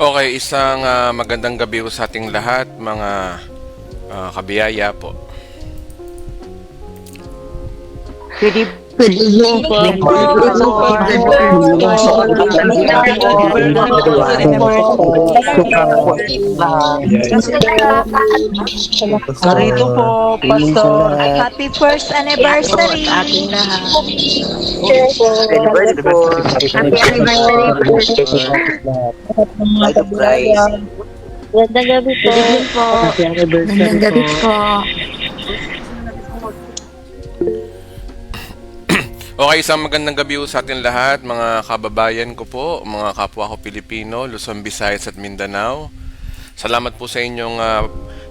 Okay, isang magandang gabi po sa ating lahat, mga kabiyaya po. Good evening Good evening po. po, Pastor. Karito po, Pastor. Happy first anniversary! Ating lahat. Anniversary po. Happy anniversary po! Light of Christ. Magandang gabi po! Good evening po. Magandang gabi po! Okay, isang magandang gabi po sa ating lahat, mga kababayan ko po, mga kapwa ko Pilipino, Luzon, Visayas at Mindanao. Salamat po sa inyong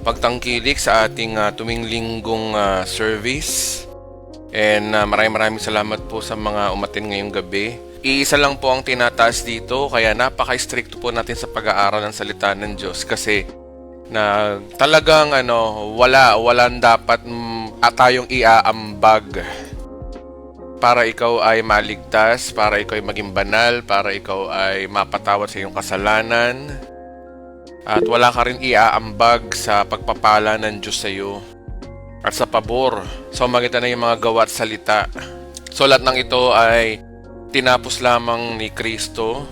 pagtangkilik sa ating tuwing linggong service. And maraming salamat po sa mga umatin ngayong gabi. Iisa lang po ang tinataas dito, kaya napaka-stricto po natin sa pag-aaral ng salita ng Diyos kasi na talagang walang dapat tayong iaambag para ikaw ay maligtas, para ikaw ay maging banal, para ikaw ay mapatawad sa iyong kasalanan. At wala ka rin iaambag sa pagpapala ng Diyos sa iyo at sa pabor sa magitan ng iyong mga gawa at salita. So lahat ng ito ay tinapos lamang ni Kristo.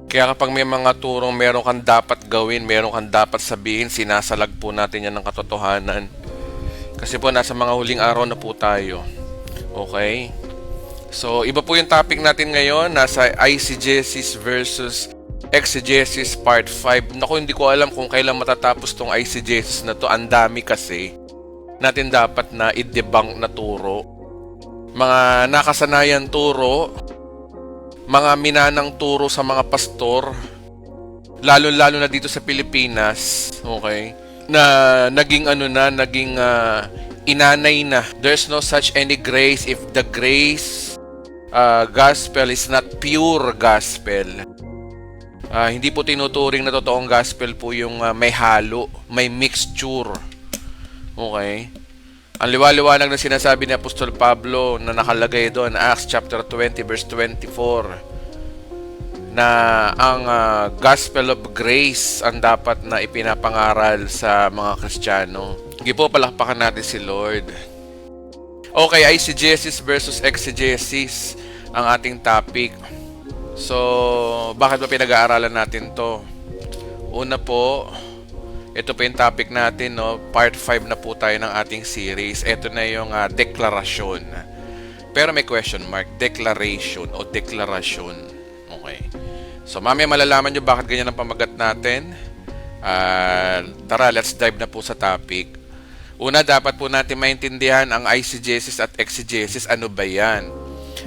Kaya kapag may mga turong meron kang dapat gawin, meron kang dapat sabihin, sinasalag po natin yan ng katotohanan. Kasi po nasa mga huling araw na po tayo. Okay? So, iba po yung topic natin ngayon. Nasa eisegesis versus exegesis part 5. Naku, hindi ko alam kung kailan matatapos tong eisegesis na to. Ang dami kasi natin dapat na i-debunk na turo. Mga nakasanayan turo, mga minanang turo sa mga pastor, lalo-lalo na dito sa Pilipinas, okay? Na naging inanay na. There's no such any grace if the grace gospel is not pure gospel. Hindi po tinuturing na totoong gospel po yung may halo, may mixture. Okay? Ang liwaliwanag na sinasabi ni Apostol Pablo na nakalagay doon, Acts chapter 20 verse 24, na ang gospel of grace ang dapat na ipinapangaral sa mga Kristiyano. Sige po, palakpakan natin si Lord. Okay, eisegesis versus exegesis ang ating topic. So, bakit ba pinag-aaralan natin to? Una po, ito po yung topic natin, no? Part 5 na po tayo ng ating series. Ito na yung deklarasyon. Pero may question mark, declaration o deklarasyon. Okay. So, mamaya malalaman nyo bakit ganyan ang pamagat natin. Tara, let's dive na po sa topic. Una, dapat po natin maintindihan ang eisegesis at exegesis. Ano ba yan?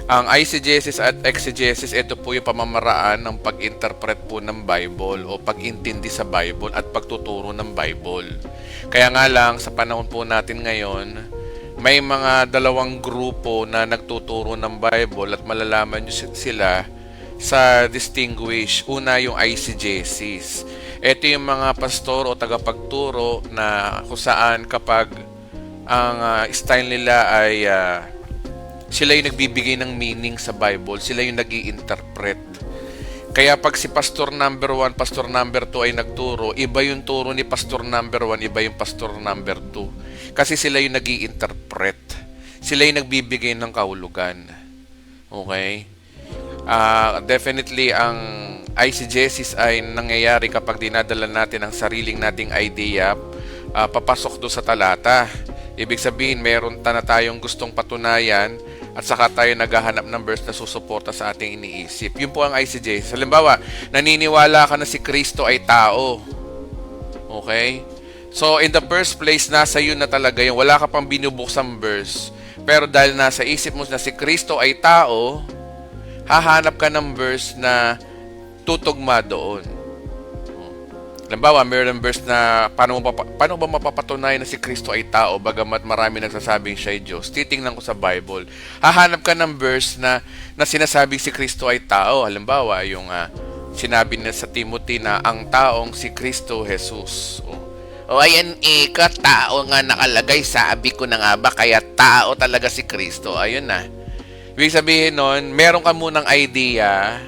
Ang eisegesis at exegesis, ito po yung pamamaraan ng pag-interpret po ng Bible o pag-intindi sa Bible at pagtuturo ng Bible. Kaya nga lang, sa panahon po natin ngayon, may mga dalawang grupo na nagtuturo ng Bible at malalaman nyo sila sa distinguish. Una, yung eisegesis. Ito yung mga pastor o tagapagturo na kung saan kapag ang style nila ay sila yung nagbibigay ng meaning sa Bible, sila yung nag-i-interpret. Kaya pag si pastor number 1, pastor number 2 ay nagturo, iba yung turo ni pastor number 1, iba yung pastor number 2. Kasi sila yung nag-i-interpret. Sila yung nagbibigay ng kahulugan. Okay? Definitely ang eisegesis ay nangyayari kapag dinadala natin ang sariling nating idea papasok do sa talata. Ibig sabihin, meron na tayong gustong patunayan at saka tayo naghahanap ng verse na susuporta sa ating iniisip. Yun po ang eisegesis. Halimbawa, naniniwala ka na si Kristo ay tao. Okay? So, in the first place, nasa yun na talaga yun. Wala ka pang binubuksang verse. Pero dahil nasa isip mo na si Kristo ay tao, hahanap ka ng verse na tutugma doon. Halimbawa, mayroon verse na paano ba mapapatunayan na si Kristo ay tao bagamat marami nagsasabing siya ay Diyos. Titingnan ko sa Bible. Hahanap ka ng verse na sinasabing si Kristo ay tao. Halimbawa, yung sinabi niya sa Timothy na ang taong si Kristo Jesus. O ayan tao nga nakalagay. Sabi ko na nga ba, kaya tao talaga si Kristo. Ayun na. Ibig sabihin nun, meron ka munang idea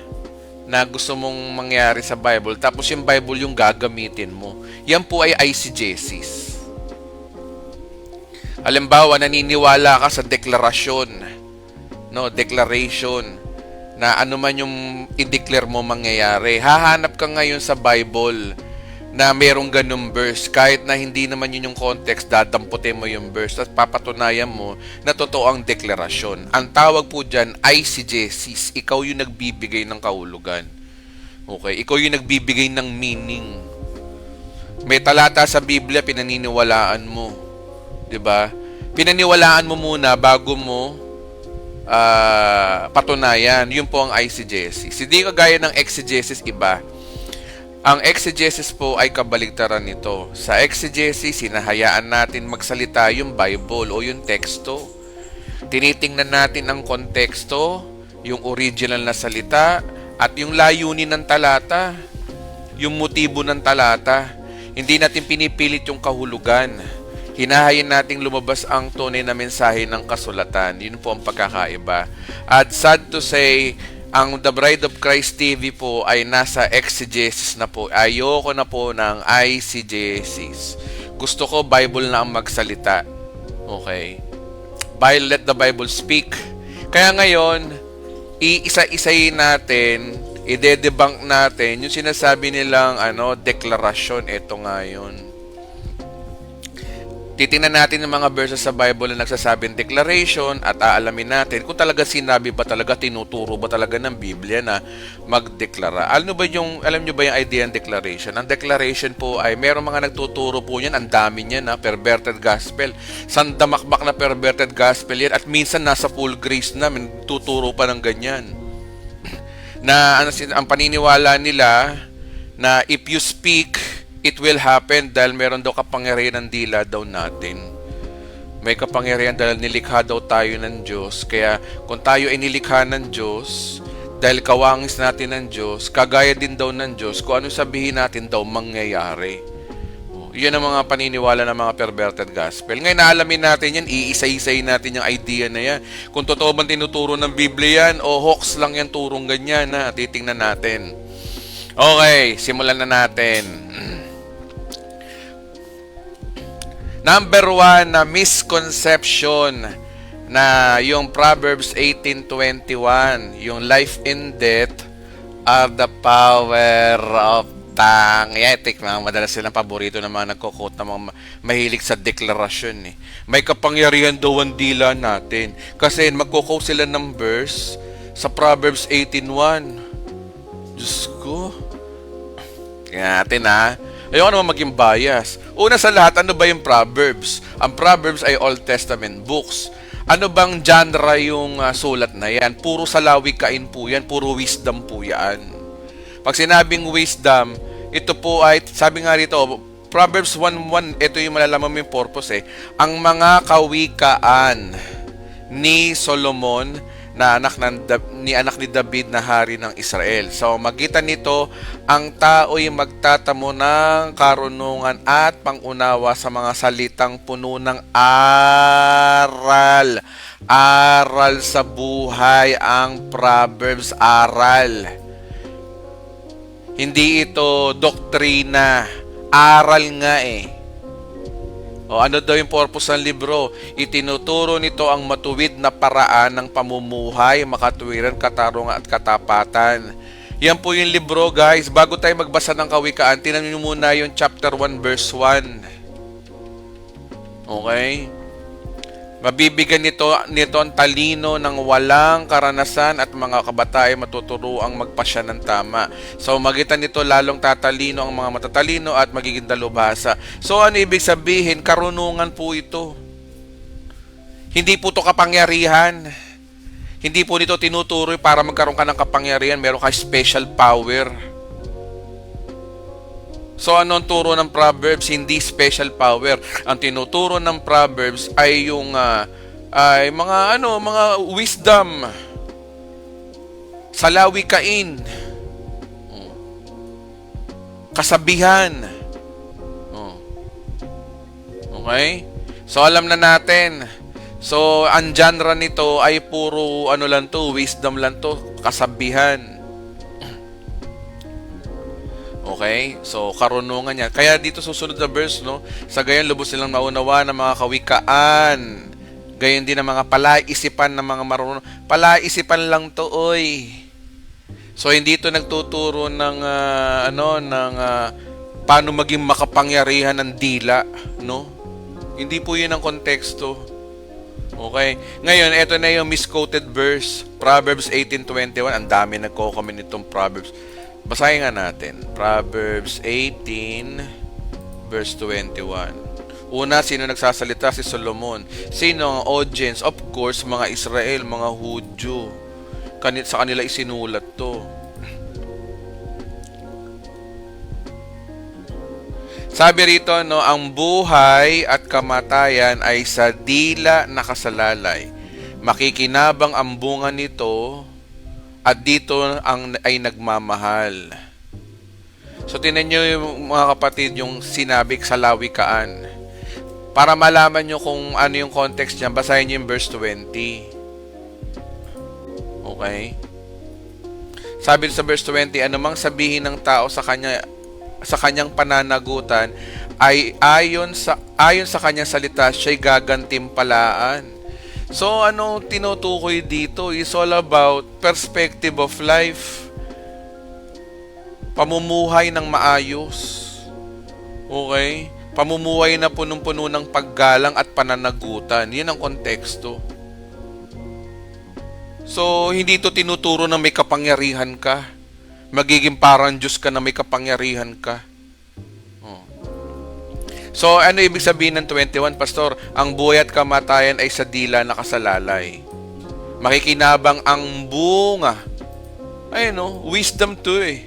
na gusto mong mangyari sa Bible, tapos yung Bible yung gagamitin mo. Yan po ay eisegesis. Halimbawa, naniniwala ka sa deklarasyon, no, declaration, na ano man yung i-declare mo mangyayari. Hahanap ka ngayon sa Bible na merong ganung verse, kahit na hindi naman yun yung context, dadamputin mo yung verse at papatunayan mo na totoo ang deklarasyon. Ang tawag po dyan, eisegesis. Ikaw yung nagbibigay ng kahulugan. Okay? Ikaw yung nagbibigay ng meaning. May talata sa Biblia, pinaniniwalaan mo. 'Di ba? Pinaniwalaan mo muna bago mo patunayan. Yun po ang eisegesis. Hindi kagaya ng exegesis, iba. Ang exegesis po ay kabaligtaran nito. Sa exegesis, hinahayaan natin magsalita yung Bible o yung teksto. Tinitingnan natin ang konteksto, yung original na salita, at yung layunin ng talata, yung motibo ng talata. Hindi natin pinipilit yung kahulugan. Hinahayin nating lumabas ang tunay na mensahe ng kasulatan. Yun po ang pagkakaiba. At sad to say, ang The Bride of Christ TV po ay nasa exegesis na po. Ayoko na po ng eisegesis. Gusto ko Bible na ang magsalita. Okay? Let the Bible speak. Kaya ngayon, iisa-isayin natin, ide-debunk natin yung sinasabi nilang deklarasyon. Ito nga yun. Titingnan natin yung mga verses sa Bible na nagsasabing declaration at aalamin natin kung talaga sinabi ba talaga, tinuturo ba talaga ng Biblia na magdeklara. Alam nyo ba yung idea ng declaration? Ang declaration po ay merong mga nagtuturo po yan, ang dami niyan, perverted gospel. Sandamakbak na perverted gospel yan at minsan nasa full grace na, tuturo pa ng ganyan. Na ang paniniwala nila na if you speak, it will happen dahil meron daw kapangyarihan ng dila daw natin. May kapangyarihan dahil nilikha daw tayo ng Diyos. Kaya kung tayo ay nilikha ng Diyos, dahil kawangis natin ng Diyos, kagaya din daw ng Diyos, kung ano sabihin natin daw mangyayari. Yun ang mga paniniwala ng mga perverted gospel. Ngayon, naalamin natin yan, iisa-isay natin yung idea na yan. Kung totoo bang tinuturo ng Biblia yan, o hoax lang yan, turong ganyan, titingnan natin. Okay, simulan na natin. Number 1 na misconception na yung Proverbs 18:21, yung life and death are the power of tongue. Madalas silang paborito ng mga nagko-quote na mga mahilig sa deklarasyon. May kapangyarihan daw ang dila natin. Kasi magko-quote sila ng verse sa Proverbs 18:1. Diyos ko. Tingnan natin ayoko naman maging bias. Una sa lahat, ano ba yung Proverbs? Ang Proverbs ay Old Testament books. Ano bang genre yung sulat na yan? Puro salawikain po yan. Puro wisdom po yan. Pag sinabing wisdom, ito po ay, sabi nga rito, Proverbs 1:1, ito yung malalaman mo yung purpose Ang mga kawikaan ni Solomon na anak ni David na hari ng Israel. So, magitan nito, ang tao'y magtatamo ng karunungan at pangunawa sa mga salitang puno ng aral. Aral sa buhay ang Proverbs, aral. Hindi ito doktrina. Aral nga ano daw yung purpose ng libro? Itinuturo nito ang matuwid na paraan ng pamumuhay, makatuwiran, katarungan at katapatan. Yan po yung libro, guys. Bago tayo magbasa ng kawikaan, tingnan niyo muna yung chapter 1 verse 1. Okay? Mabibigyan nito ang talino ng walang karanasan at mga kabataan matuturuang magpasya ng tama. So, magitan nito lalong tatalino ang mga matatalino at magiging dalubhasa. So, ano ibig sabihin? Karunungan po ito. Hindi po ito kapangyarihan. Hindi po nito tinuturo para magkaroon ka ng kapangyarihan. Meron ka special power. So, anong turo ng Proverbs? Hindi special power. Ang tinuturo ng Proverbs ay yung mga wisdom. Salawikain. Kasabihan. Okay? So, alam na natin. So, ang genre nito ay puro wisdom lang to, kasabihan. Okay? So, karunungan niya. Kaya dito susunod na verse, no? Sa gayon, lubos nilang naunawa ng mga kawikaan. Gayon din ng mga palaisipan ng mga marunong. Palaisipan lang to, oy. So, hindi ito nagtuturo ng, paano maging makapangyarihan ng dila, no? Hindi po yun ang konteksto. Okay? Ngayon, ito na yung misquoted verse. Proverbs 18:21. Ang dami nagko-comment nitong Proverbs. Basahin nga natin. Proverbs 18, verse 21. Una, sino nagsasalita? Si Solomon. Sino ang audience? Of course, mga Israel, mga Hudyo. Sa kanila isinulat to. Sabi rito, no, ang buhay at kamatayan ay sa dila nakasalalay. Makikinabang ang bunga nito at dito ay nagmamahal. So, tinan nyo yung mga kapatid, yung sinabi sa lawikaan. Para malaman nyo kung ano yung context niya, basahin nyo yung verse 20. Okay? Sabi sa verse 20, anumang sabihin ng tao sa kanyang pananagutan ay ayon sa kanyang salita siya'y gagantimpalaan. So, ano tinutukoy dito is all about perspective of life. Pamumuhay ng maayos. Okay? Pamumuhay na punong-puno ng paggalang at pananagutan. Yan ang konteksto. So, hindi ito tinuturo na may kapangyarihan ka. Magiging parang Diyos ka na may kapangyarihan ka. So, ano ibig sabihin ng 21, Pastor? Ang buhay at kamatayan ay sa dila nakasalalay. Makikinabang ang bunga. Ayun, no? Wisdom to eh.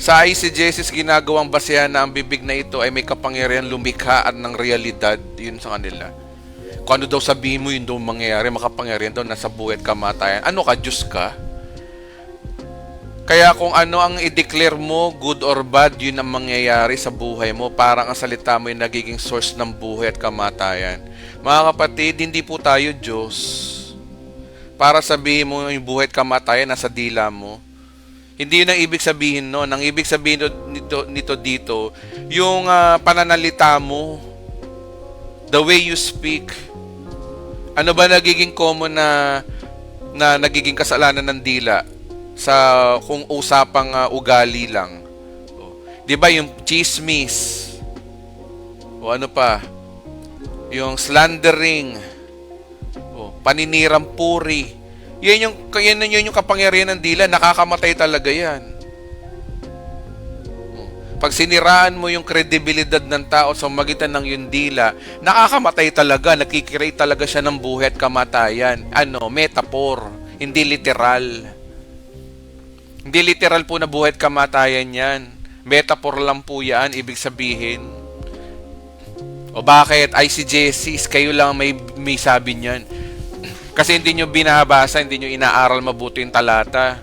Sa ICJSIS, ginagawang basehan na ang bibig na ito ay may kapangyarihan lumikha at ng realidad. Yun sa kanila. Kung ano daw sabihin mo, yun daw mangyayari, makapangyarihan daw, nasa buhay at kamatayan. Ano ka, Diyos ka? Kaya kung ano ang i-declare mo, good or bad, yun ang mangyayari sa buhay mo. Parang ang salita mo yung nagiging source ng buhay at kamatayan. Mga kapatid, hindi po tayo Diyos. Para sabihin mo yung buhay at kamatayan nasa dila mo. Hindi yun ang ibig sabihin no. Ang ibig sabihin nito dito, yung pananalita mo, the way you speak. Ano ba nagiging common na nagiging kasalanan ng dila? Sa kung usapang ugali lang. 'Di ba yung chismis? O ano pa? Yung slandering. O paninirang puri. Yan yung kapangyarihan ng dila, nakakamatay talaga 'yan. Pag siniraan mo yung kredibilidad ng tao sa magitan ng yung dila, nakakamatay talaga, nakikreate talaga siya ng buhay at kamatayan. Metaphor, hindi literal. Hindi literal po na buhay at kamatayan yan. Metaphor lang po yan, ibig sabihin. O bakit? ICJSIS, kayo lang may sabi niyan. Kasi hindi nyo binabasa, hindi nyo inaaral mabuti yung talata.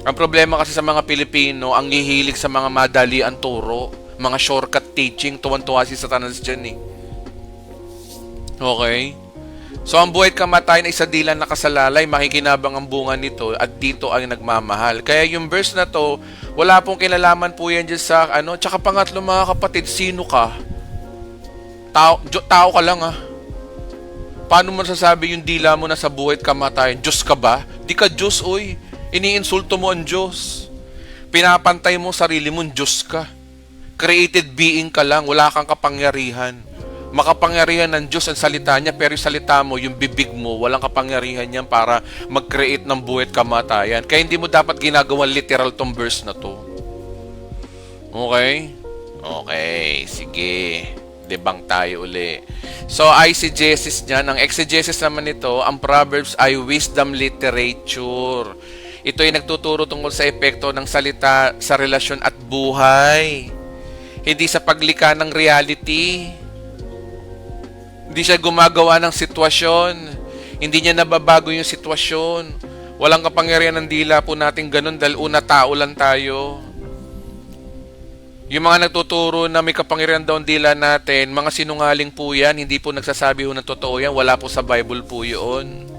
Ang problema kasi sa mga Pilipino, ang hihilig sa mga madalian turo, mga shortcut teaching, tuwan-tuwa si Satanas dyan eh. Okay? So, ang buhay at kamatayan ay sa dila nakasalalay, makikinabang ang bunga nito at dito ay nagmamahal. Kaya yung verse na to, wala pong kinalaman po yan dyan sa Tsaka pangatlo mga kapatid, sino ka? Tao ka lang Paano mo sasabi yung dila mo na sa buhay at kamatayan? Diyos ka ba? Di ka Diyos, oy. Iniinsulto mo ang Diyos. Pinapantay mo sarili mo, Diyos ka. Created being ka lang, wala kang kapangyarihan. Makapangyarihan ng Diyos ang salita niya, pero yung salita mo, yung bibig mo, walang kapangyarihan niyan para mag-create ng buhay at kamatayan. Kaya hindi mo dapat ginagawa literal tong verse na to. Okay? Okay, sige. Debunk tayo uli. So, eisegesis niyan. Ang exegesis naman nito, ang Proverbs ay wisdom literature. Ito ay nagtuturo tungkol sa epekto ng salita sa relasyon at buhay. Hindi sa paglikha ng reality. Hindi siya gumagawa ng sitwasyon. Hindi niya nababago yung sitwasyon. Walang kapangyarihan ng dila po natin ganun dahil una tao lang tayo. Yung mga nagtuturo na may kapangyarihan daw ang dila natin, mga sinungaling po yan. Hindi po nagsasabi ho ng totoo yan. Wala po sa Bible po yun.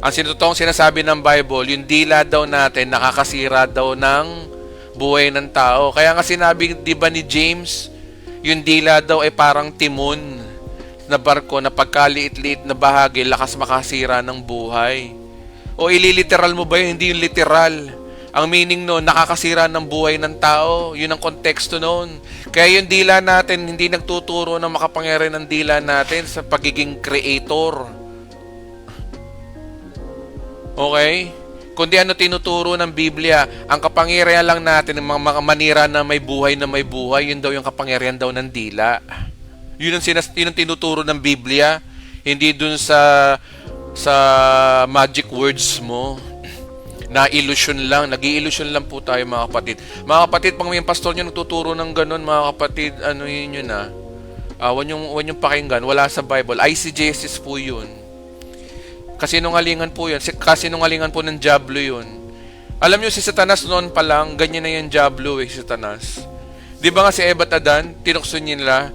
Ang totoong sinasabi ng Bible, yung dila daw natin nakakasira daw ng buhay ng tao. Kaya nga sinabi, di ba ni James, yung dila daw ay parang timon na barko na pagkaliit-liit na bahagi, lakas makasira ng buhay. O ililiteral mo ba yun? Hindi yung literal. Ang meaning noon, nakakasira ng buhay ng tao. Yun ang konteksto noon. Kaya yung dila natin, hindi nagtuturo na makapangyarihan ng dila natin sa pagiging creator. Okay? Kundi ano tinuturo ng Biblia, ang kapangyarihan lang natin, ng mga manira na may buhay, yun daw yung kapangyarihan daw ng dila. Yun ang tinuturo ng Biblia, hindi dun sa magic words mo. Na illusion lang, nag-i-illusion lang po tayo mga kapatid. Mga kapatid, pag may pastor nyo nagtuturo ng ganun, mga kapatid, ano yun na, huwag niyong pakinggan, wala sa Bible. ICJSS po yun. Kasinungalingan po yun. Kasinungalingan po ng Diablo yun. Alam nyo, si Satanas noon pa lang, ganyan na yung Diablo si Satanas. Di ba nga si Eva at Adan, tinukso nila,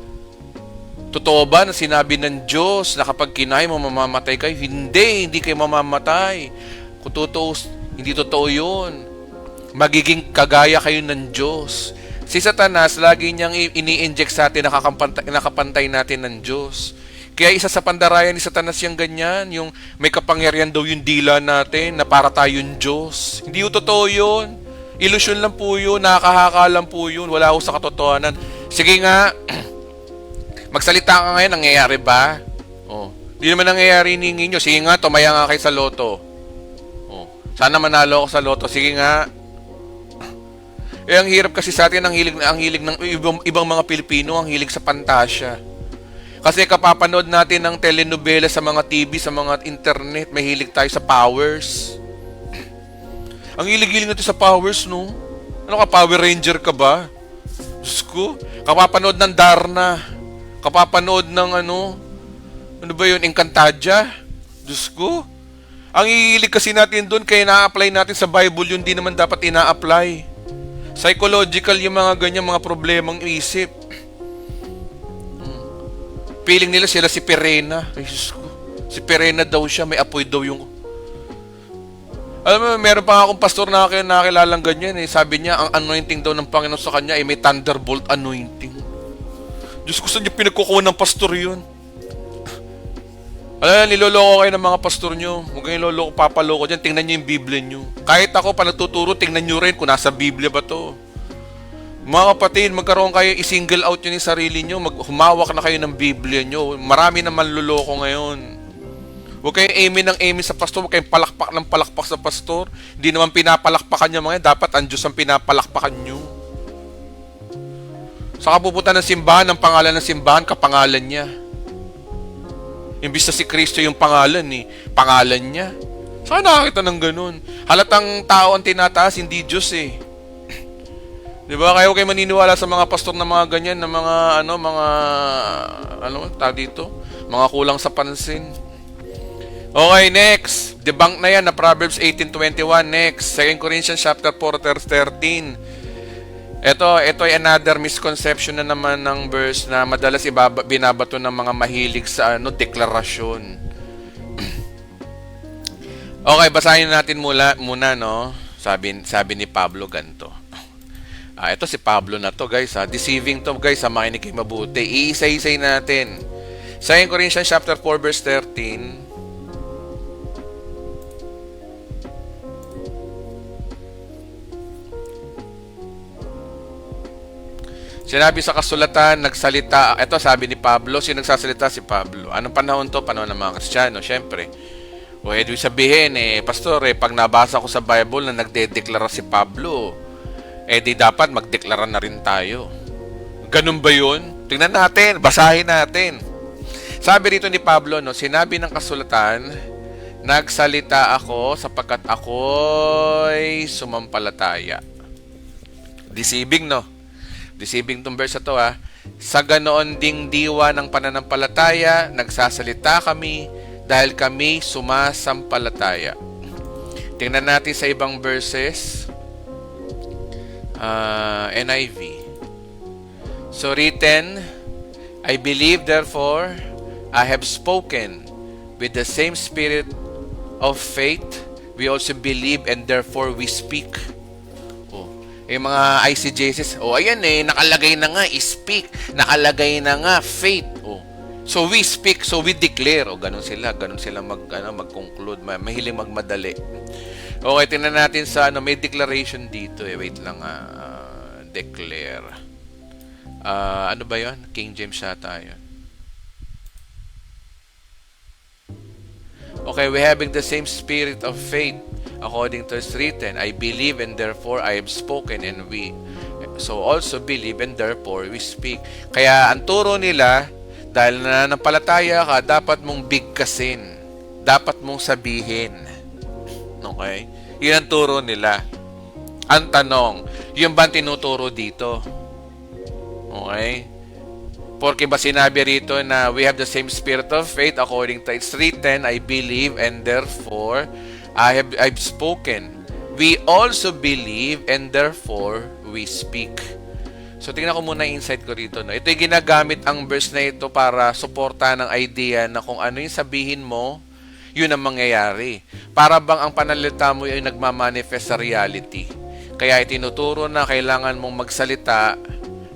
totoo ba na sinabi ng Diyos na kapag kinain mo, mamamatay kayo? Hindi kayo mamamatay. Kung totoo, hindi totoo yun. Magiging kagaya kayo ng Diyos. Si Satanas, lagi niyang ini-inject sa atin, nakapantay natin ng Diyos. Kaya isa sa pandarayan ni Satanas yung ganyan, yung may kapangyarihan daw yung dila natin na para tayong Diyos. Hindi yung totoo yun. Illusion lang po yun, nakakahaka lang po yun, wala ko sa katotohanan. Sige nga, magsalita ka ngayon, nangyayari ba? Oh, di naman nangyayari ninyo. Sige nga, tumaya nga kayo sa loto. Oh, sana manalo ako sa loto. Sige nga. Ang hirap kasi sa atin, ang hilig ng ibang mga Pilipino, ang hilig sa pantasya. Kasi kapapanood natin ng telenovela sa mga TV, sa mga internet, mahilig tayo sa powers. Ang hilig-hilig natin sa powers, no? Ano ka, Power Ranger ka ba? Diyos ko, kapapanood ng Darna. Kapapanood ng ano ba yun, Encantadia? Diyos ko. Ang hilig kasi natin doon, kaya na-apply natin sa Bible, yun di naman dapat ina-apply. Psychological yung mga ganyan, mga problemang isip. Feeling nila sila si Perena. Ay, Diyos ko. Si Perena daw siya, may apoy daw yung... Alam mo, meron pa akong pastor na nakilalang ganyan eh. Sabi niya, ang anointing daw ng Panginoon sa kanya ay may thunderbolt anointing. Diyos ko, saan niya pinagkukuha ng pastor yun? Alam mo, niloloko kayo ng mga pastor nyo. Huwag kayong loloko, papaloko dyan. Tingnan nyo yung Biblia nyo. Kahit ako, pa nagtuturo, tingnan nyo rin kung nasa Biblia ba to. Mga kapatid, magkaroon kayo, i-single out nyo yung sarili nyo, humawak na kayo ng Biblia nyo. Marami na manluloko ngayon. Huwag kayong amen ng amen sa pastor, huwag kayong palakpak ng palakpak sa pastor. Hindi naman pinapalakpakan nyo mga, dapat ang Diyos ang pinapalakpakan nyo. Saka pupunta ng simbahan, ang pangalan ng simbahan, kapangalan niya. Imbis na si Kristo yung pangalan pangalan niya. Saka nakakita ng ganun. Halatang tao ang tinataas, hindi Diyos eh. Di ba? Kaya huwag kayo maniniwala sa mga pastor na mga ganyan, na mga, tawag dito? Mga kulang sa pansin. Okay, next. Debunk na yan na Proverbs 18:21. Next. 2 Corinthians chapter 4, verse 13. Ito ay another misconception na naman ng verse na madalas binabato ng mga mahilig sa deklarasyon. Okay, basahin natin muna, no? Sabi ni Pablo ganito. Ito si Pablo na to, guys. Deceiving to, guys. Makinig kayo mabuti. Iisa-isay natin. 2 Corinthians chapter 4, verse 13. Sinabi sa kasulatan, nagsalita. Ito, sabi ni Pablo. Sino nagsasalita? Si Pablo. Anong panahon to? Panahon ng mga Kristiyano, syempre. O, edwi sabihin, pastor, pag nabasa ko sa Bible na nagdedeklara si Pablo, di dapat magdeklara na rin tayo. Ganun ba yun? Tingnan natin, basahin natin. Sabi rito ni Pablo, sinabi ng kasulatan, nagsalita ako sapagkat ako'y sumampalataya. Deceiving, no? Deceiving tong verse na to, Sa ganoon ding diwa ng pananampalataya, nagsasalita kami dahil kami sumasampalataya. Tingnan natin sa ibang verses. NIV. So written, I believe therefore I have spoken with the same spirit of faith, we also believe and therefore we speak. Oh, yung mga ICJSs, ayan nakalagay na nga, speak. Nakalagay na nga, faith. Oh. So we speak, so we declare. Ganun sila mag-conclude, mahiling magmadali. Okay, tingnan natin sa may declaration dito wait lang, declare. Ano ba 'yon? King James yata 'yon. Okay, we having the same spirit of faith according to is written, I believe and therefore I have spoken, and we so also believe and therefore we speak. Kaya ang turo nila, dahil nananampalataya ka, dapat mong bigkasin. Dapat mong sabihin. Okay? Yun ang turo nila. Ang tanong, yung ba tinuturo dito? Okay? Porque ba sinabi rito na we have the same spirit of faith according to it's written, I believe and therefore I've spoken. We also believe and therefore we speak. So tingnan ko muna yung insight ko rito. No? Ito yung ginagamit ang verse na ito para suporta ng idea na kung ano yung sabihin mo, yun ang mangyayari. Para bang ang panalita mo ay nagmamanifest sa reality. Kaya itinuturo na kailangan mong magsalita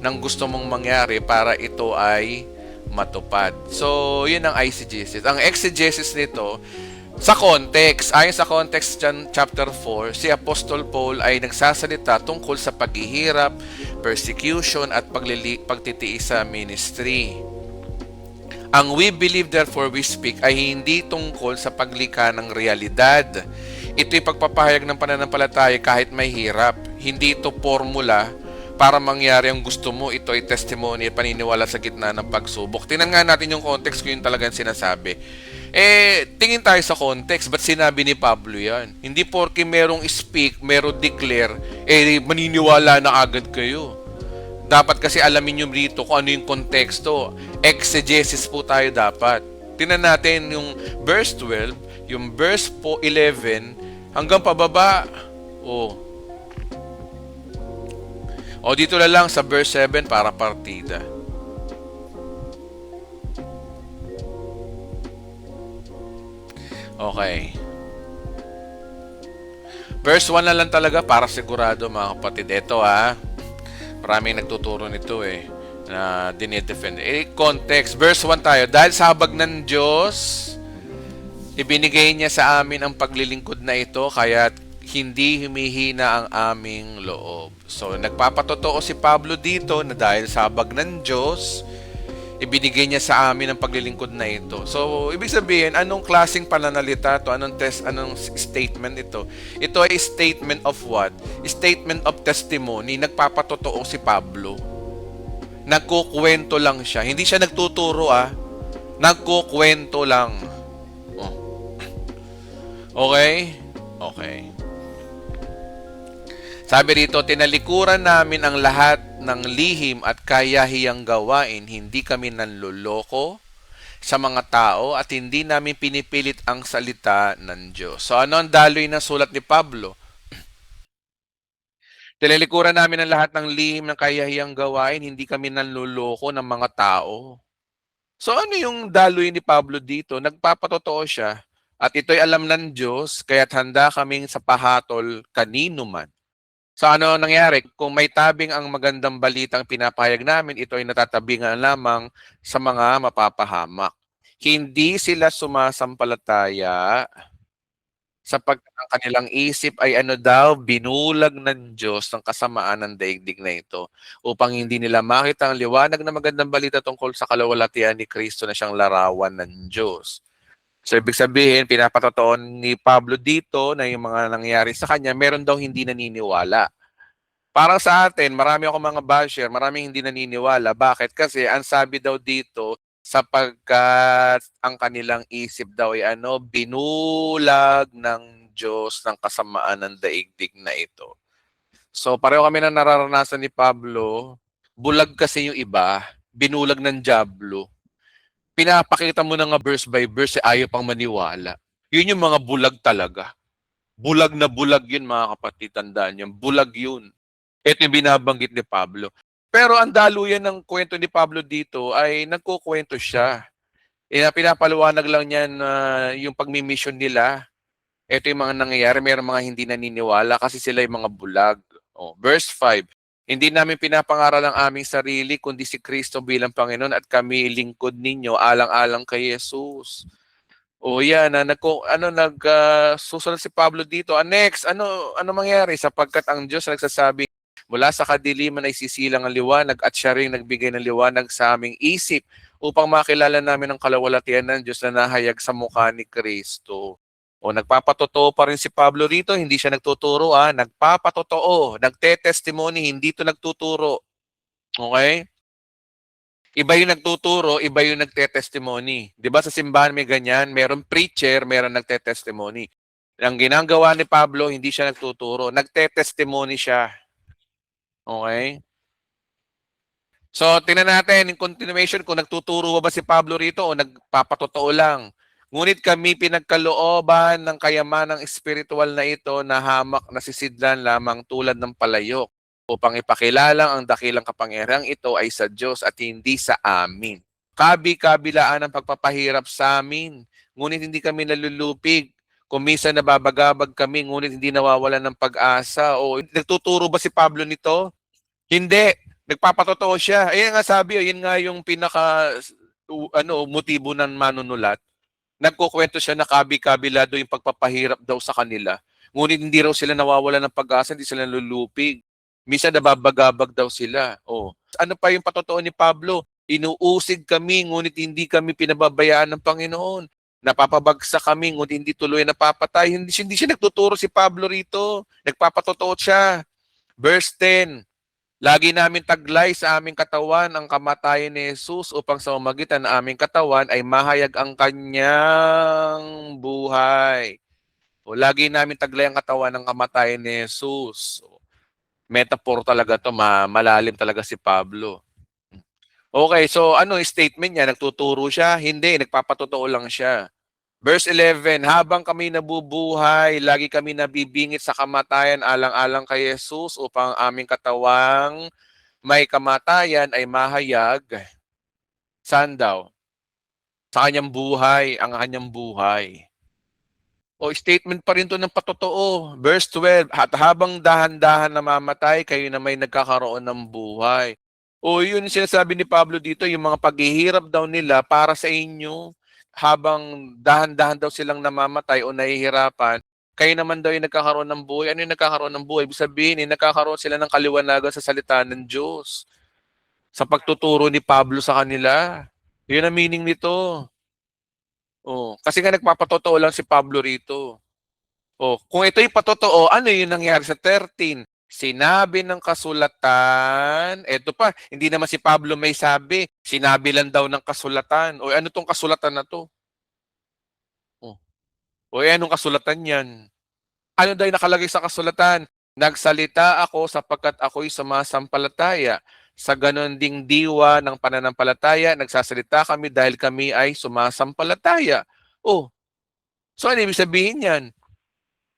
ng gusto mong mangyari para ito ay matupad. So, yun ang eisegesis. Ang exegesis nito, sa context, ayon sa context dyan, chapter 4, si Apostol Paul ay nagsasalita tungkol sa paghihirap, persecution, at pagtitiis sa ministry. Ang we believe therefore we speak ay hindi tungkol sa paglikha ng realidad. Ito'y pagpapahayag ng pananampalataya kahit may hirap. Hindi ito formula para mangyari ang gusto mo. Ito ay testimony at paniniwala sa gitna ng pagsubok. Tingnan nga natin yung context kung yun talagang sinasabi. Tingin tayo sa context. Ba't sinabi ni Pablo yan? Hindi porke merong speak, merong declare, maniniwala na agad kayo. Dapat kasi alamin nyo rito kung ano yung konteksto. Exegesis po tayo dapat. Tingnan natin yung verse 12, yung verse 11, hanggang pababa. Dito na lang sa verse 7 para partida. Okay. Verse 1 na lang talaga para sigurado mga kapatid. Ito maraming nagtuturo nito na dinidefend. Context. Verse 1 tayo. Dahil sa habag ng Diyos, ibinigay niya sa amin ang paglilingkod na ito, kaya't hindi humihina ang aming loob. So, nagpapatotoo si Pablo dito na dahil sa habag ng Diyos, ibinigay niya sa amin ang paglilingkod na ito. So, ibig sabihin, anong klaseng pananalita to? Anong statement ito? Ito ay statement of what? Statement of testimony. Nagpapatotoo si Pablo. Nagkukwento lang siya. Hindi siya nagtuturo Nagkukwento lang. Okay? Okay. Sabi rito, tinalikuran namin ang lahat ng lihim at kayahiyang gawain, hindi kami nanloloko sa mga tao at hindi namin pinipilit ang salita ng Diyos. So ano ang daloy ng sulat ni Pablo? Tinalikuran namin ang lahat ng lihim ng kayahiyang gawain, hindi kami nanloloko ng mga tao. So ano yung daloy ni Pablo dito? Nagpapatotoo siya at ito'y alam ng Diyos, kaya't handa kaming sa pahatol kanino man. So ano nangyari? Kung may tabing ang magandang balitang pinapahayag namin, ito ay natatabingan lamang sa mga mapapahamak. Hindi sila sumasampalataya sapagkat ang kanilang isip ay binulag ng Diyos ng kasamaan ng daigdig na ito upang hindi nila makita ang liwanag na magandang balita tungkol sa kalawalatian ni Kristo na siyang larawan ng Diyos. So, ibig sabihin, pinapatotoo ni Pablo dito na yung mga nangyari sa kanya, meron daw hindi naniniwala. Parang sa atin, marami ako mga basher, maraming hindi naniniwala. Bakit? Kasi ang sabi daw dito, sapagkat ang kanilang isip daw ay binulag ng Diyos ng kasamaan ng daigdig na ito. So, pareho kami na nararanasan ni Pablo, bulag kasi yung iba, binulag ng dyablo. Pinapakita mo na nga verse by verse, ayaw pang maniwala. Yun yung mga bulag talaga. Bulag na bulag yun, mga kapatid, tandaan yun. Bulag yun. Ito yung binabanggit ni Pablo. Pero ang daluyan ng kwento ni Pablo dito ay nagkukwento siya. Pinapaliwanag lang niya na yung pagmimission nila Ito yung mga nangyayari, mayroong mga hindi naniniwala kasi sila yung mga bulag. Verse 5, hindi namin pinapangaral ang aming sarili, kundi si Kristo bilang Panginoon at kami lingkod ninyo alang-alang kay Jesus. Yan, susunod si Pablo dito. Next, ano mangyari? Sapagkat ang Diyos nagsasabi, mula sa kadiliman ay sisilang ang liwanag at siya rin nagbigay ng liwanag sa aming isip upang makilala namin ang kalawalatian ng Diyos na nahayag sa mukha ni Kristo. Nagpapatotoo pa rin si Pablo rito, hindi siya nagtuturo, nagpapatotoo, nagte-testimony, hindi to nagtuturo. Okay? Iba yung nagtuturo, iba yung nagte-testimony. 'Di ba sa simbahan may ganyan, merong preacher, merong nagte-testimony. Ang ginagawa ni Pablo, hindi siya nagtuturo, nagte-testimony siya. Okay? So, tingnan natin in continuation kung nagtuturo ba si Pablo rito o nagpapatotoo lang. Ngunit kami pinagkalooban ng kayamanang espiritual na ito na hamak na sisidlan lamang tulad ng palayok upang ipakilala ang dakilang kapangyarihang ito ay sa Diyos at hindi sa amin. Kabi-kabilaan ang pagpapahirap sa amin, ngunit hindi kami nalulupig. Kung minsan nababagabag kami, ngunit hindi nawawalan ng pag-asa. Nagtuturo ba si Pablo nito? Hindi. Nagpapatotoo siya. Ayan nga sabi, yun nga yung pinaka motibo ng manunulat. Nagkukwento siya na kabi-kabilado yung pagpapahirap daw sa kanila. Ngunit hindi raw sila nawawala ng pag-asa, hindi sila lulupig. Minsan nababagabag daw sila. Ano pa yung patotoo ni Pablo? Inuusig kami, ngunit hindi kami pinababayaan ng Panginoon. Napapabagsak kami, ngunit hindi tuloy napapatay. Hindi siya nagtuturo si Pablo rito. Nagpapatotoo siya. Verse 10, lagi namin taglay sa aming katawan ang kamatayan ni Jesus upang sa umagitan ng aming katawan ay mahayag ang kanyang buhay. Lagi namin taglay ang katawan ng kamatayan ni Jesus. Metaphor talaga to, malalim talaga si Pablo. Okay, so ano yung statement niya? Nagtuturo siya? Hindi, nagpapatotoo lang siya. Verse 11, habang kami nabubuhay, lagi kami nabibingit sa kamatayan alang-alang kay Jesus upang aming katawang may kamatayan ay mahayag. Saan daw? Sa kanyang buhay, ang kanyang buhay. Statement pa rin to ng patotoo. Verse 12, at habang dahan-dahan namamatay, kayo na may nagkakaroon ng buhay. Yun yung sinasabi ni Pablo dito, yung mga paghihirap daw nila para sa inyo, habang dahan-dahan daw silang namamatay o nahihirapan, kayo naman daw yung nagkakaroon ng buhay. Ano yung nagkakaroon ng buhay? Ibig sabihin, nagkakaroon sila ng kaliwanagan sa salita ng Diyos. Sa pagtuturo ni Pablo sa kanila. Yun ang meaning nito. Kasi nga nagpapatotoo lang si Pablo rito. Kung ito'y patotoo, ano yung nangyari sa 13? Sinabi ng kasulatan, eto pa, hindi naman si Pablo may sabi, sinabi lang daw ng kasulatan. Ano tong kasulatan na to? Anong kasulatan yan? Ano daw yung nakalagay sa kasulatan? Nagsalita ako sapagkat ako'y sumasampalataya. Sa ganon ding diwa ng pananampalataya, nagsasalita kami dahil kami ay sumasampalataya. So ano ibig sabihin yan?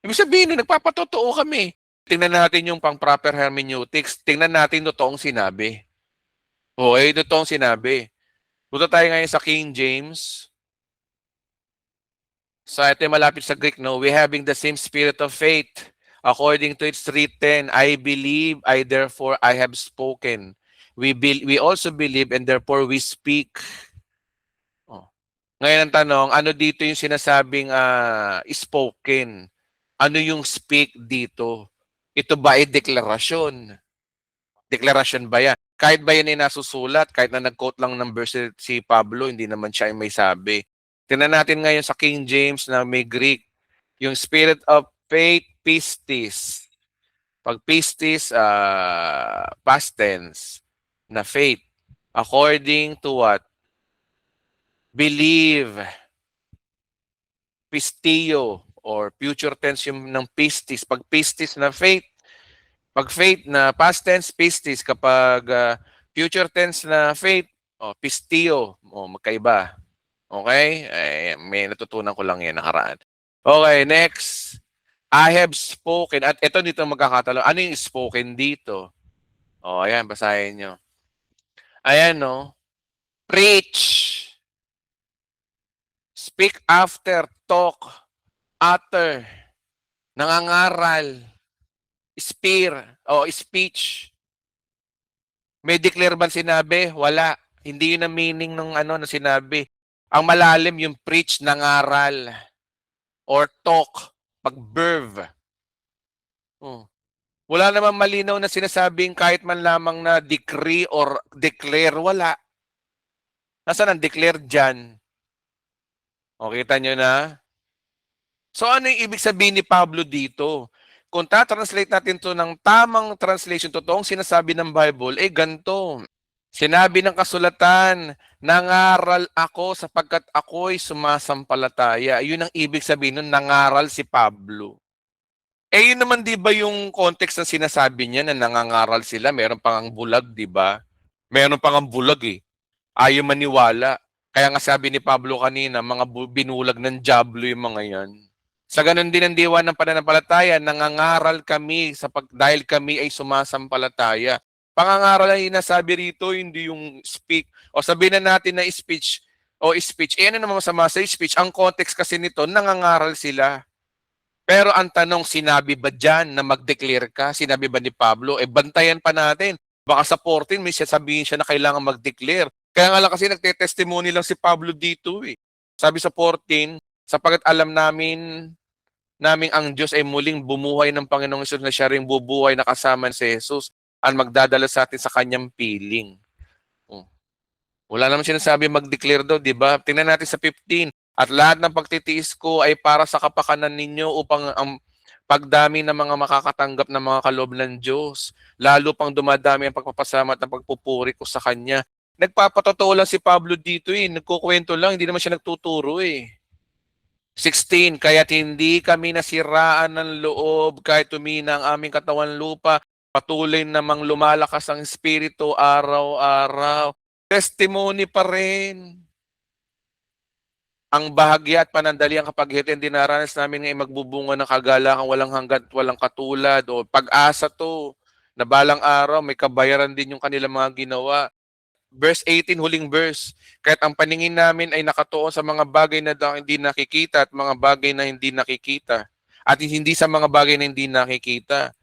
Ibig sabihin na nagpapatotoo kami. Tingnan natin yung pang-proper hermeneutics. Tingnan natin totoong sinabi. Totoong sinabi. Punta tayo ngayon sa King James. So ito yung malapit sa Greek, no? We having the same spirit of faith. According to its written, I believe, therefore I have spoken. We also believe and therefore we speak. Ngayon ang tanong, ano dito yung sinasabing spoken? Ano yung speak dito? Ito ba ay deklarasyon? Deklarasyon ba yan? Kahit ba yan ay nasusulat, kahit na nag-quote lang ng verse si Pablo, hindi naman siya ay may sabi. Tingnan natin ngayon sa King James na may Greek, yung spirit of faith, pistis. Pag pistis, past tense, na faith. According to what? Believe. Pistio or future tense yung ng pistis. Pag pistis na faith, pag faith na past tense, pistis. Kapag future tense na faith, pistio. Magkaiba. Okay? May natutunan ko lang yan nakaraan. Okay, next. I have spoken. At ito dito magkakatalo. Ano yung spoken dito? Ayan, basahin nyo. Ayan, no? Preach. Speak after, talk, utter. Nangangaral. Speech. May declare ba sinabi? Wala. Hindi yun ang meaning ng na sinabi. Ang malalim yung preach, nangaral. Or talk. Pag-verve. Oh. Wala namang malinaw na sinasabing kahit man lamang na decree or declare. Wala. Nasaan ang declare dyan? O, kita nyo na? So ano yung ibig sabihin ni Pablo dito? Kung ta-translate natin to ng tamang translation, totoong sinasabi ng Bible, ganito. Sinabi ng kasulatan, nangaral ako sapagkat ako'y sumasampalataya. Yun ang ibig sabihin nun, nangaral si Pablo. Yun naman di ba yung context na sinasabi niya na nangangaral sila, meron pang ang bulag, di ba? Meron pang ang bulag Ayaw maniwala. Kaya nga sabi ni Pablo kanina, mga binulag ng diablo yung mga yan. Sa ganun din ang diwa ng pananampalataya, nangangaral kami dahil kami ay sumasampalataya. Pangangaral ay nasabi rito, hindi yung speak. O sabihin na natin na speech. Ano naman masama sa speech? Ang context kasi nito, nangangaral sila. Pero ang tanong, sinabi ba dyan na mag-declare ka? Sinabi ba ni Pablo? Bantayan pa natin. Baka sa 14, may sabihin siya na kailangan mag-declare. Kaya nga lang kasi nagte-testimony lang si Pablo dito Sabi sa 14, sapagkat alam naming ang Diyos ay muling bumuhay ng Panginoong Hesus na siya rin bubuhay na kasama si Jesus ang magdadala sa atin sa kanyang piling. Wala naman sinasabi mag-declare daw, di ba? Tingnan natin sa 15. At lahat ng pagtitiis ko ay para sa kapakanan ninyo upang ang pagdami ng mga makakatanggap ng mga kaloob ng Diyos. Lalo pang dumadami ang pagpapasalamat at pagpupuri ko sa Kanya. Nagpapatotoo lang si Pablo dito Nagkukwento lang, hindi naman siya nagtuturo 16, kaya't hindi kami nasiraan ng loob kahit tumina ang aming katawan lupa. Patuloy namang lumalakas ang espiritu araw-araw. Testimony pa rin. Ang bahagya at panandaliang kapaghitin dinaranas namin ay magbubunga ng kagalakan walang hanggan at walang katulad. O pag-asa to, na balang araw may kabayaran din yung kanilang mga ginawa. Verse 18, huling verse. Kahit ang paningin namin ay nakatuon sa mga bagay na hindi nakikita at mga bagay na hindi nakikita. At hindi sa mga bagay na hindi nakikita.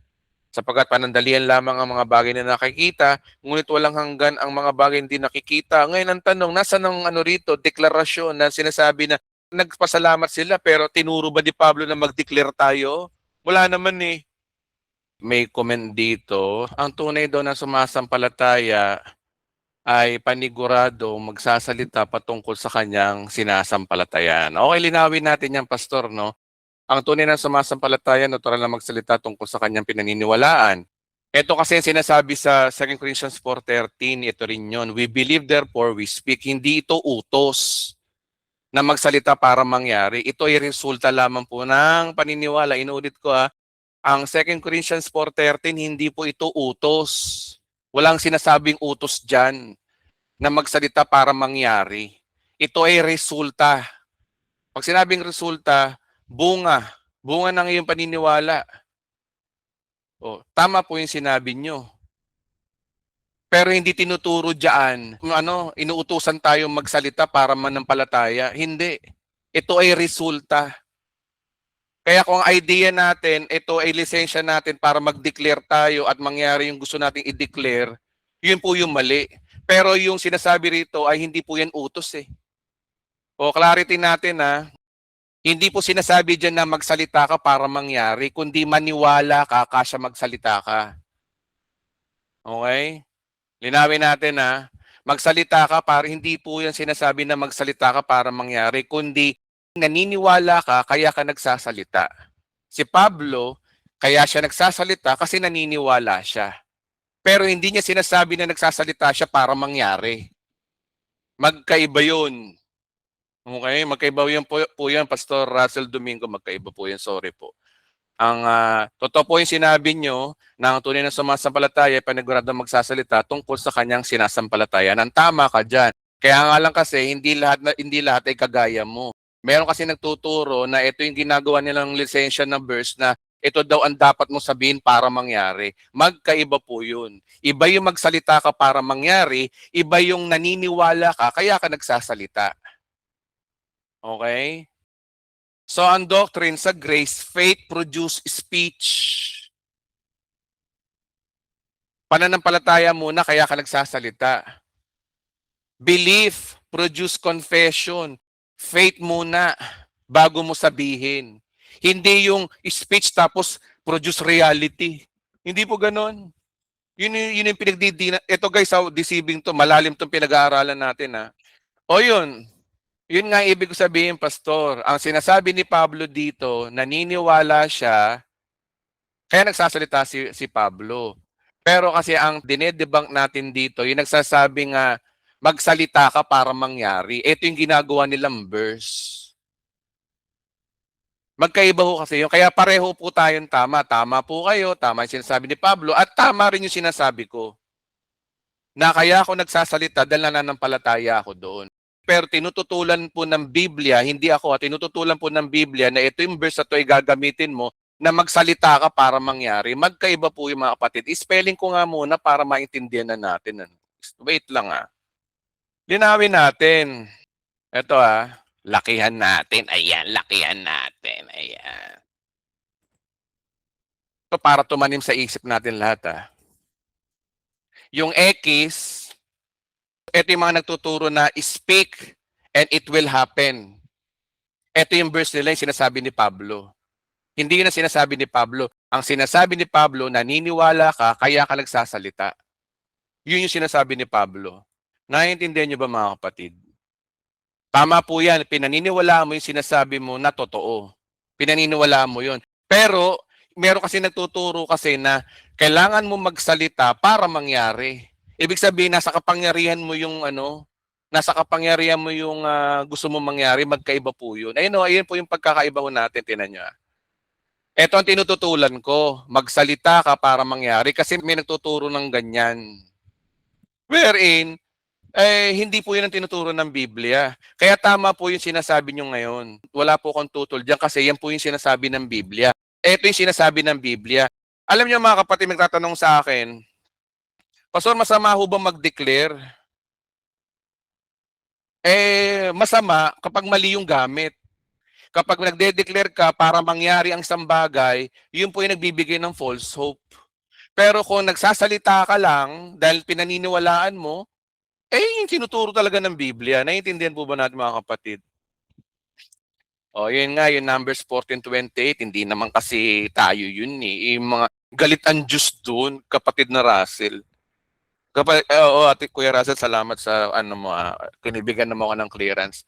Sapagkat panandalian lamang ang mga bagay na nakikita, ngunit walang hanggan ang mga bagay na hindi nakikita. Ngayon ang tanong, nasa ng rito, deklarasyon na sinasabi na nagpasalamat sila pero tinuro ba ni Pablo na mag-declare tayo? Wala naman May comment dito, ang tunay daw na sumasampalataya ay panigurado magsasalita patungkol sa kanyang sinasampalatayan. Okay, linawin natin yan, Pastor, no? Ang tunay na sumasampalataya, natural na magsalita tungkol sa kanyang pinaniniwalaan. Ito kasi sinasabi sa 2 Corinthians 4:13, ito rin yun. We believe therefore we speak. Hindi ito utos na magsalita para mangyari. Ito ay resulta lamang po ng paniniwala. Inuulit ko ang 2 Corinthians 4:13, hindi po ito utos. Walang sinasabing utos dyan na magsalita para mangyari. Ito ay resulta. Pag sinabing resulta, bunga. Bunga ng iyong paniniwala. Tama po yung sinabi nyo. Pero hindi tinuturo dyan, inuutusan tayo magsalita para manampalataya. Hindi. Ito ay resulta. Kaya kung ang idea natin, ito ay lisensya natin para mag-declare tayo at mangyari yung gusto nating i-declare, yun po yung mali. Pero yung sinasabi rito ay hindi po yan utos clarity natin hindi po sinasabi dyan na magsalita ka para mangyari, kundi maniwala ka, kasya magsalita ka. Okay? Linawin natin magsalita ka para hindi po yan sinasabi na magsalita ka para mangyari, kundi naniniwala ka, kaya ka nagsasalita. Si Pablo, kaya siya nagsasalita kasi naniniwala siya. Pero hindi niya sinasabi na nagsasalita siya para mangyari. Magkaiba yun. Okay? Magkaiba yun po yan, Pastor Russell Domingo. Magkaiba po yan. Sorry po. Ang totoo po yung sinabi nyo na ang tunay na sumasampalataya ay paniguradong magsasalita tungkol sa kanyang sinasampalataya. Ang tama ka dyan. Kaya nga lang kasi hindi lahat ay kagaya mo. Meron kasi nagtuturo na ito yung ginagawa nilang lisensya na verse na ito daw ang dapat mong sabihin para mangyari. Magkaiba po yun. Iba yung magsalita ka para mangyari, iba yung naniniwala ka, kaya ka nagsasalita. Okay? So ang doctrine sa grace, faith produce speech. Pananampalataya muna kaya ka nagsasalita. Belief produce confession. Faith muna bago mo sabihin. Hindi yung speech tapos produce reality. Hindi po ganon. Yun yung pinagdidina. Ito guys, deceiving to. Malalim tong pinag-aaralan natin. Ha? O yun. Yun nga ibig sabihin, Pastor. Ang sinasabi ni Pablo dito, naniniwala siya, kaya nagsasalita si Pablo. Pero kasi ang dinedebunk natin dito, yung nagsasabi nga, magsalita ka para mangyari. Ito yung ginagawa nilang verse. Magkaiba ho kasi yun. Kaya pareho po tayong tama. Tama po kayo, tama yung sinasabi ni Pablo, at tama rin yung sinasabi ko. Na kaya ako nagsasalita dahil nananampalataya ako doon. Pero tinututulan po ng Biblia, hindi ako, tinututulan po ng Biblia na ito yung verse na ito ay gagamitin mo na magsalita ka para mangyari. Magkaiba po yung mga kapatid. Spelling ko nga muna para maintindihan na natin. Wait lang Linawin natin. Ito lakihan natin. Ayan, lakihan natin. Ayan. Ito para tumanim sa isip natin lahat Yung X, ito yung mga nagtuturo na speak and it will happen. Ito yung verse nila yung sinasabi ni Pablo. Hindi yun ang sinasabi ni Pablo. Ang sinasabi ni Pablo, naniniwala ka, kaya ka nagsasalita. Yun yung sinasabi ni Pablo. Naiintindihan niyo ba mga kapatid? Tama po yan. Pinaniniwalaan mo yung sinasabi mo na totoo. Pinaniniwalaan mo yun. Pero, meron kasi nagtuturo kasi na kailangan mo magsalita para mangyari. Ibig sabihin, nasa kapangyarihan mo yung nasa kapangyarihan mo yung gusto mo mangyari, magkaiba po yun. Ayun po yung pagkakaiba ko natin, tinan nyo. Ito ang tinututulan ko, magsalita ka para mangyari kasi may nagtuturo ng ganyan. Wherein, hindi po yun ang tinuturo ng Biblia. Kaya tama po yung sinasabi nyo ngayon. Wala po akong tutol dyan kasi yan po yung sinasabi ng Biblia. Ito yung sinasabi ng Biblia. Alam nyo mga kapatid, magtatanong sa akin, Pastor, masama ho ba mag-declare? Masama kapag mali yung gamit. Kapag nagde-declare ka para mangyari ang isang bagay, yun po yung nagbibigay ng false hope. Pero kung nagsasalita ka lang dahil pinaniniwalaan mo, yung tinuturo talaga ng Biblia. Naiintindihan po ba natin mga kapatid? Yun nga, yung Numbers 14:28, hindi naman kasi tayo yun Yung mga galit ang Diyos doon, kapatid na Russell. Ate Kuya Russell, salamat sa kinibigyan mo ako ng clearance.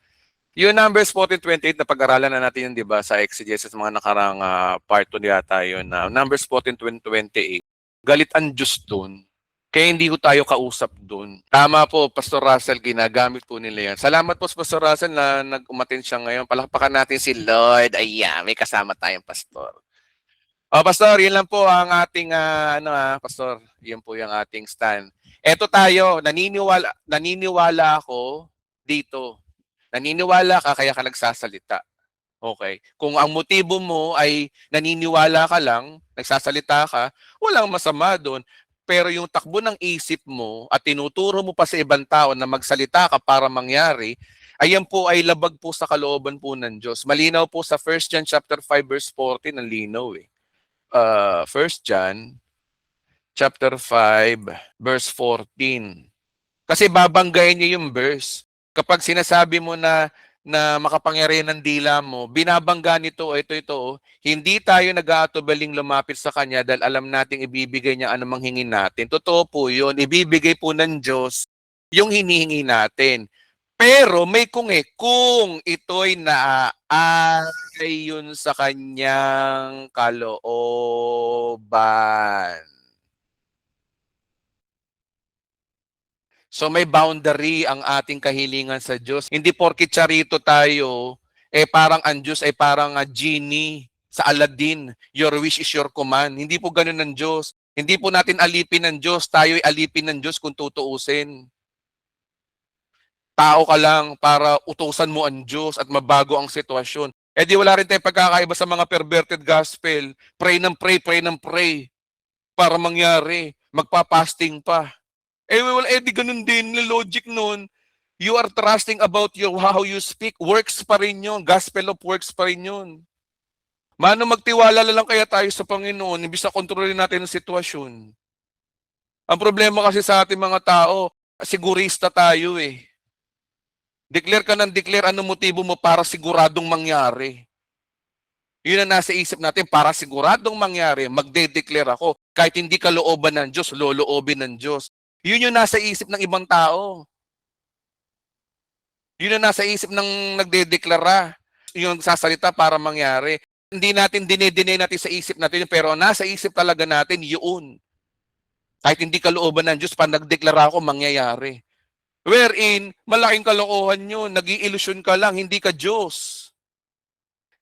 Yung Numbers 14:28 na pag-aralan na natin yun, di ba, sa exegesis mga nakarang part 2 yata yun. Numbers 14:28, galit ang Diyos doon. Kaya hindi ko tayo kausap doon. Tama po, Pastor Russell, ginagamit po nila yan. Salamat po, Pastor Russell, na nag-umatin siya ngayon. Palakpakan natin si Lord. Ayan, may kasama tayong pastor. Pastor, yun lang po ang ating, Pastor, yun po yung ating stand. Eto tayo, naniniwala ako dito. Naniniwala ka, kaya ka nagsasalita. Okay. Kung ang motibo mo ay naniniwala ka lang, nagsasalita ka, walang masama doon. Pero yung takbo ng isip mo at tinuturo mo pa sa ibang tao na magsalita ka para mangyari, ayan po ay labag po sa kalooban po ng Diyos. Malinaw po sa 1 John chapter 5 verse 14, ang linaw 1 John chapter 5 verse 14. Kasi babanggain niya yung verse. Kapag sinasabi mo na makapangyarihan ng dila mo, binabangga nito, ito, hindi tayo nag-aatubaling lumapit sa Kanya dahil alam nating ibibigay niya anumang hingin natin. Totoo po yun, ibibigay po ng Diyos yung hinihingi natin. Pero may kung ito'y naaayon sa Kanyang kalooban. So may boundary ang ating kahilingan sa Diyos. Hindi porkit charito tayo, parang ang Diyos ay parang genie sa Aladdin. Your wish is your command. Hindi po ganun ng Diyos. Hindi po natin alipin ng Diyos. Tayo ay alipin ng Diyos kung tutuusin. Tao ka lang para utusan mo ang Diyos at mabago ang sitwasyon. Di wala rin tayong pagkakaiba sa mga perverted gospel. Pray ng pray para mangyari. Magpa-fasting pa. Di ganun din, logic nun. You are trusting about how you speak. Works pa rin yun. Gospel of works pa rin yun. Mano magtiwala lang kaya tayo sa Panginoon, imbis na kontrolin natin ang sitwasyon. Ang problema kasi sa ating mga tao, sigurista tayo eh. Declare ka ng declare, ano motibo mo para siguradong mangyari. Yun ang nasa isip natin, para siguradong mangyari, magde-declare ako. Kahit hindi ka looban ng Diyos, loloobin ng Diyos. Yun yung nasa isip ng ibang tao. Yun ang nasa isip ng nagdedeklara. Yung sasalita para mangyari. Hindi natin dinedeny natin sa isip natin, pero nasa isip talaga natin, yun. Kahit hindi kalooban ng Diyos, pag nagdeklara ako, mangyayari. Wherein, malaking kalokohan yun. Nag-iilusyon ka lang, hindi ka Diyos.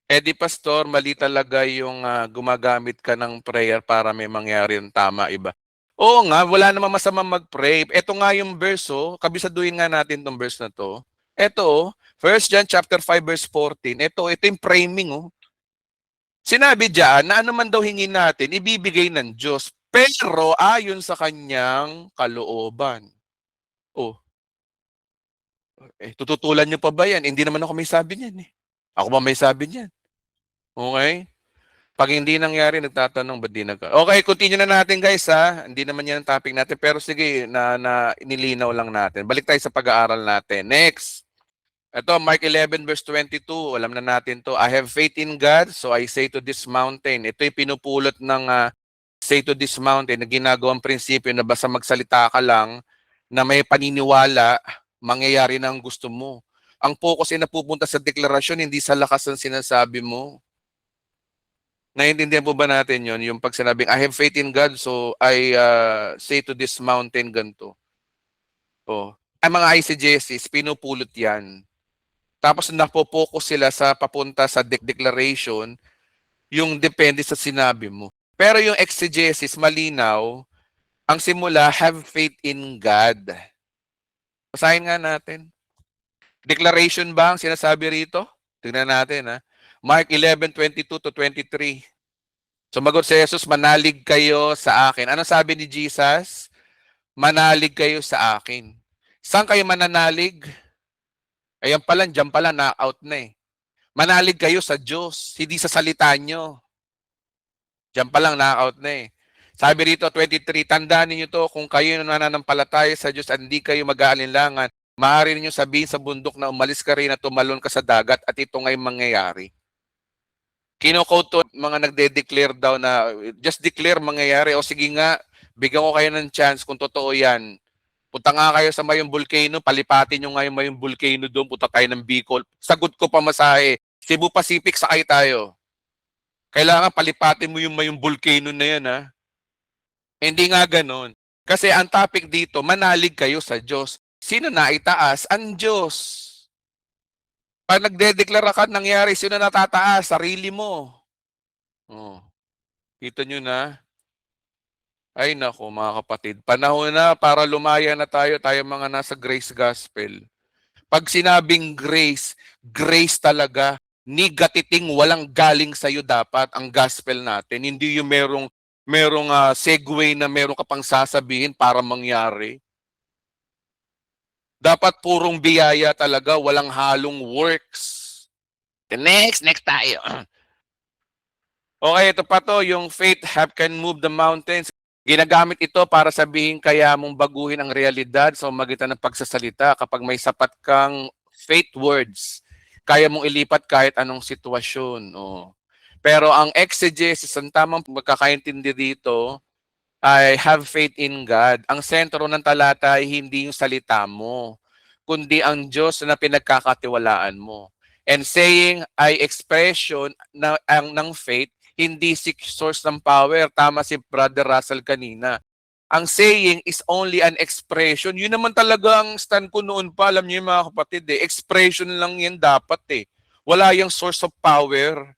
Di Pastor, mali talaga yung gumagamit ka ng prayer para may mangyari yung tama, iba. Oo nga, wala namang masama mag-pray. Ito nga yung verse, kabisaduhin nga natin tong verse na to. Ito, 1 John chapter 5 verse 14. Ito yung framing. Sinabi diyan na ano man daw hingin natin, ibibigay ng Diyos, pero ayon sa kanyang kalooban. Tututulan niyo pa ba yan? Hindi naman ako may sabi niyan eh. Ako ba may sabi niyan? Okay? Pag hindi nangyari, nagtatanong, ba't di Okay, continue na natin guys ha. Hindi naman yan ang topic natin. Pero sige, inilinaw lang natin. Balik tayo sa pag-aaral natin. Next. Ito, Mark 11 verse 22. Alam na natin to. I have faith in God, so I say to this mountain. Ito yung pinupulot ng say to this mountain na ginagawang prinsipyo na basta magsalita ka lang na may paniniwala, mangyayari na ang gusto mo. Ang focus ay napupunta sa deklarasyon, hindi sa lakas ng sinasabi mo. Naiintindihan po ba natin yon? Yung pag sinabing, I have faith in God, so I say to this mountain ganito. Ang mga ICJSs, pinupulot yan. Tapos napopokus sila sa papunta sa declaration, yung depende sa sinabi mo. Pero yung exegesis, malinaw, ang simula, have faith in God. Basahin nga natin. Declaration ba ang sinasabi rito? Tingnan natin ha. Mark 11:22 to 23. Sumagot si Jesus, manalig kayo sa akin. Ano sabi ni Jesus? Manalig kayo sa akin. Saan kayo mananalig? Ayan pala, dyan pala, na-out na eh. Manalig kayo sa Diyos, hindi sa salita nyo. Dyan pa lang, na-out na eh. Sabi rito, 23, tandaan niyo to, kung kayo nananampalataya sa Diyos at hindi kayo mag-aalinlangan, maaari niyo sabihin sa bundok na umalis ka rin at tumalon ka sa dagat at ito nga'y mangyayari. Kino-quote to, mga nagde-declare daw na just declare mangyayari. O sige nga, bigyan ko kayo ng chance kung totoo yan. Punta nga kayo sa Mayong Volcano, palipatin nyo nga yung Mayong Volcano doon, punta tayo ng Bicol. Sagot ko pamasahe, Cebu Pacific, sakay tayo. Kailangan palipatin mo yung Mayong Volcano na yan, ha? Hindi nga ganon. Kasi ang topic dito, manalig kayo sa Diyos. Sino na itaas? Ang Diyos. Pag nagdedeklara ka, nangyari, sino natataas? Sarili mo. Kita nyo na? Ay nako mga kapatid, panahon na para lumaya na tayo mga nasa Grace Gospel. Pag sinabing grace, grace talaga, ni gatiting walang galing sa iyo dapat ang gospel natin. Hindi yung merong segue na meron ka pang sasabihin para mangyari. Dapat purong biyaya talaga, walang halong works. Next tayo. Okay, ito pa to, yung faith can move the mountains. Ginagamit ito para sabihin kaya mong baguhin ang realidad sa magitan ng pagsasalita. Kapag may sapat kang faith words, kaya mong ilipat kahit anong sitwasyon. Pero ang exegesis, ang tamang magkakaintindi dito, ay have faith in God. Ang sentro ng talata ay hindi yung salita mo, kundi ang Diyos na pinagkakatiwalaan mo. And saying ay expression ng faith, hindi source ng power. Tama si Brother Russell kanina. Ang saying is only an expression. Yun naman talaga ang stand ko noon pa. Alam niyo mga kapatid, expression lang yan dapat eh. Wala yung source of power.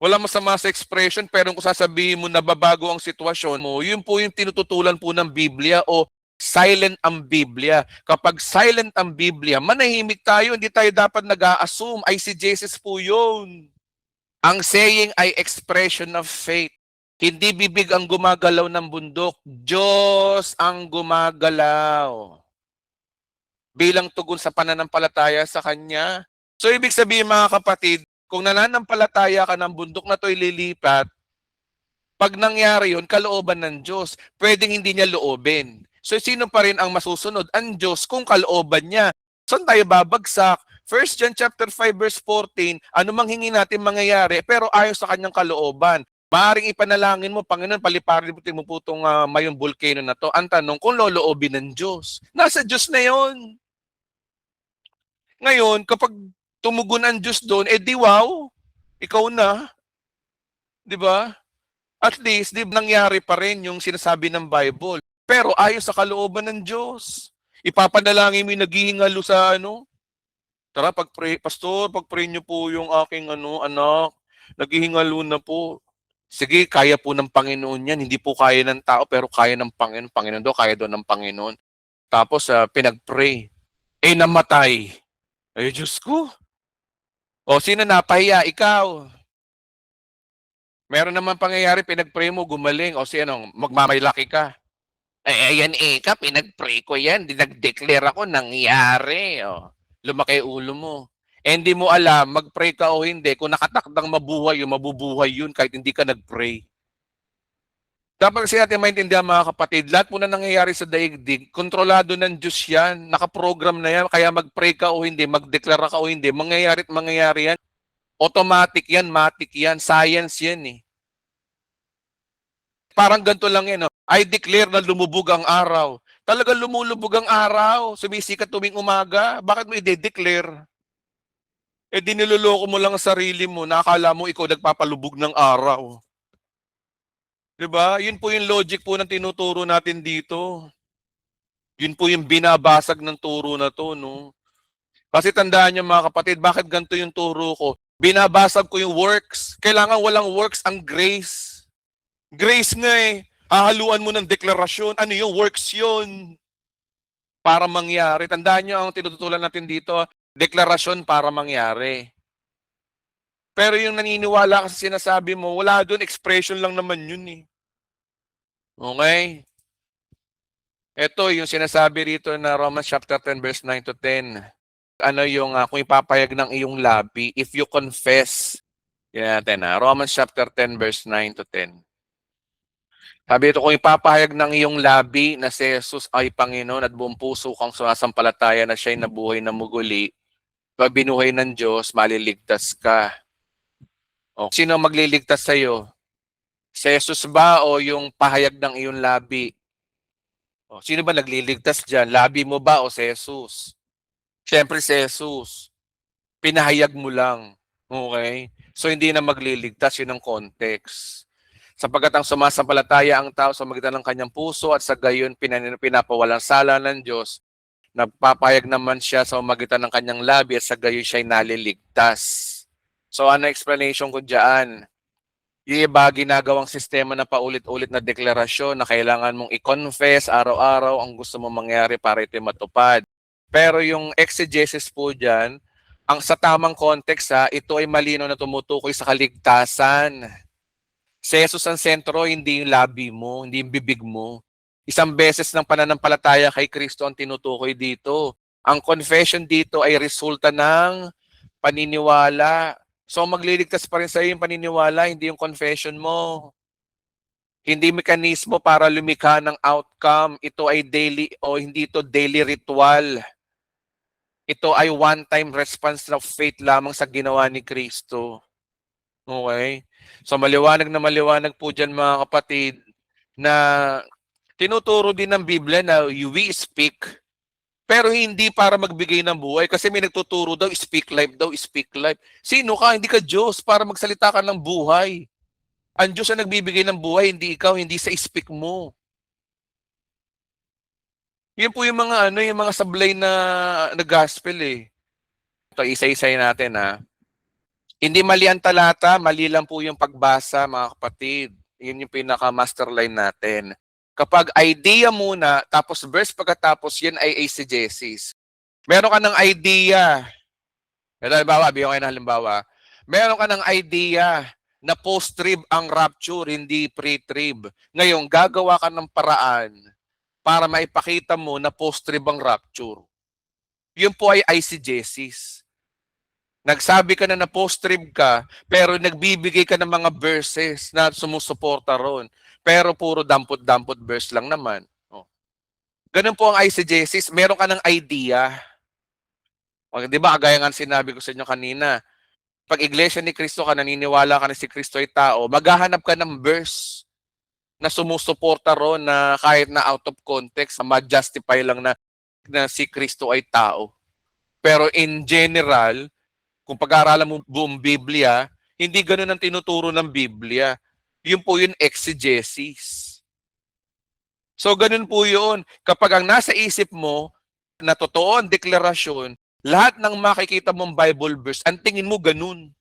Wala masama sa expression, pero kung sasabihin mo nababago ang sitwasyon mo, yun po yung tinututulan po ng Biblia o silent ang Biblia. Kapag silent ang Biblia, manahimik tayo, hindi tayo dapat nag-a-assume. Ay si Jesus po yun. Ang saying ay expression of faith. Hindi bibig ang gumagalaw ng bundok. Diyos ang gumagalaw. bilang tugon sa pananampalataya sa Kanya. So ibig sabihin mga kapatid, kung nananampalataya ka ng bundok na to'y lilipat, pag nangyari yun, kalooban ng Diyos. Pwedeng hindi niya loobin. So sino pa rin ang masusunod? Ang Diyos kung kalooban niya. Saan tayo babagsak? 1 John chapter 5 verse 14, ano mang hingi natin mangyayari, pero ayon sa kanyang kalooban. Maaring ipanalangin mo, Panginoon, paliparin mo po itong mayong volcano na to. Ang tanong, kung loloobin ng Diyos. Nasa Diyos na yon. Ngayon, kapag tumugon ang Diyos doon, di wow, ikaw na. Di ba? At least, nangyari pa rin yung sinasabi ng Bible. Pero ayon sa kalooban ng Diyos. Ipapanalangin mo yung naghihingalo sa Tara, pag-pray, Pastor, pag-pray niyo po yung aking anak. Naghihingalo na po. Sige, kaya po ng Panginoon yan. Hindi po kaya ng tao, pero kaya ng Panginoon. Panginoon daw, kaya daw ng Panginoon. Tapos, pinag-pray. Namatay. Ay, Diyos ko. O, sino napahiya? Ikaw. Meron naman pangyayari, pinag-pray mo, gumaling. O, magmamaylaki ka. Ayan pinag-pray ko yan. Nag-declare ako, nangyari. O, lumaki ulo mo. Hindi mo alam, mag-pray ka o hindi, kung nakatakdang mabuhay, mabubuhay yun kahit hindi ka nag-pray. Dapat kasi natin maintindihan mga kapatid, lahat po na nangyayari sa daigdig, kontrolado ng Diyos yan, nakaprogram na yan, kaya mag-pray ka o hindi, mag-declare ka o hindi, mangyayari at mangyayari yan. Automatic yan, matic yan, science yan eh. Parang ganito lang yan, I declare na lumubog ang araw. Talagang lumulubog ang araw, sumisikat tuwing umaga, bakit mo i-declare? Diniloloko mo lang ang sarili mo, nakakala mo ikaw nagpapalubog ng araw. Diba? Yun po yung logic po ng tinuturo natin dito. Yun po yung binabasag ng turo na to, no? Kasi tandaan niyo mga kapatid, bakit ganito yung turo ko? Binabasag ko yung works. Kailangan walang works ang grace. Grace nga eh. Hahaluan mo ng deklarasyon. Ano yung works yun? Para mangyari. Tandaan niyo ang tinututulan natin dito, deklarasyon para mangyari. Pero yung naniniwala ka sa sinasabi mo, wala doon, expression lang naman yun eh. Okay? Ito yung sinasabi rito na Romans chapter 10 verse 9 to 10. Ano yung kung ipapayag ng iyong labi, if you confess. Yan natin Romans chapter 10 verse 9 to 10. Sabi ito, kung ipapahayag ng iyong labi na si Jesus ay Panginoon at buong puso kang sumasampalataya na siya'y nabuhay na muli, pag binuhay ng Diyos, maliligtas ka. O, sino magliligtas sa iyo? Si Jesus ba o yung pahayag ng iyong labi? O, sino ba nagliligtas diyan? Labi mo ba o si Jesus? Siyempre si Jesus. Pinahayag mo lang. Okay? So hindi na magliligtas, yun ang context. Sapagkat ang sumasampalataya ang tao sa magitan ng kanyang puso at sa gayon pinapawalang sala ng Diyos, nagpapahayag naman siya sa magitan ng kanyang labi at sa gayon siya'y naliligtas. So ano explanation ko dyan? Yung iba ginagawang sistema na paulit-ulit na deklarasyon na kailangan mong i-confess araw-araw ang gusto mong mangyari para ito matupad. Pero yung exegesis po dyan, ang sa tamang context ito ay malino na tumutukoy sa kaligtasan. Si Jesus ang sentro, hindi yung labi mo, hindi yung bibig mo. Isang beses ng pananampalataya kay Kristo ang tinutukoy dito. Ang confession dito ay resulta ng paniniwala. So magliligtas pa rin sa iyo yung paniniwala, hindi yung confession mo. Hindi mekanismo para lumikha ng outcome. Ito ay daily o hindi ito daily ritual. Ito ay one-time response of faith lamang sa ginawa ni Kristo. Okay? So maliwanag na maliwanag po dyan mga kapatid na tinuturo din ng Biblia na we speak pero hindi para magbigay ng buhay kasi may nagtuturo daw, speak life daw, speak life. Sino ka? Hindi ka Diyos para magsalita ka ng buhay. Ang Diyos ang nagbibigay ng buhay, hindi ikaw, hindi sa speak mo. Yan po yung mga yung mga sablay na gospel eh. Ito isa-isay natin Hindi mali ang talata, mali lang po yung pagbasa mga kapatid. Yun yung pinaka-masterline natin. Kapag idea muna, tapos verse pagkatapos, yan ay eisegesis. Meron ka ng idea. Halimbawa, bigyan ko kayo ng halimbawa. Meron ka ng idea na post-trib ang rapture, hindi pre-trib. Ngayon, gagawa ka ng paraan para maipakita mo na post-trib ang rapture. Yun po ay eisegesis. Nagsabi ka na post-trib ka, pero nagbibigay ka ng mga verses na sumusuporta ron. Pero puro dampot-dampot verse lang naman. Oh. Ganun po ang eisegesis. Meron ka ng idea. O, di ba, gaya nga sinabi ko sa inyo kanina, pag iglesia ni Kristo ka, naniniwala ka na si Kristo ay tao, maghahanap ka ng verse na sumusuporta ron na kahit na out of context, ma-justify lang na si Kristo ay tao. Pero in general, kung pag-aaralan mo buong Biblia, hindi ganun ang tinuturo ng Biblia. Yun po yung exegesis. So ganun po yun. Kapag ang nasa isip mo, na totoo ang deklarasyon, lahat ng makikita mong Bible verse, ang tingin mo ganun.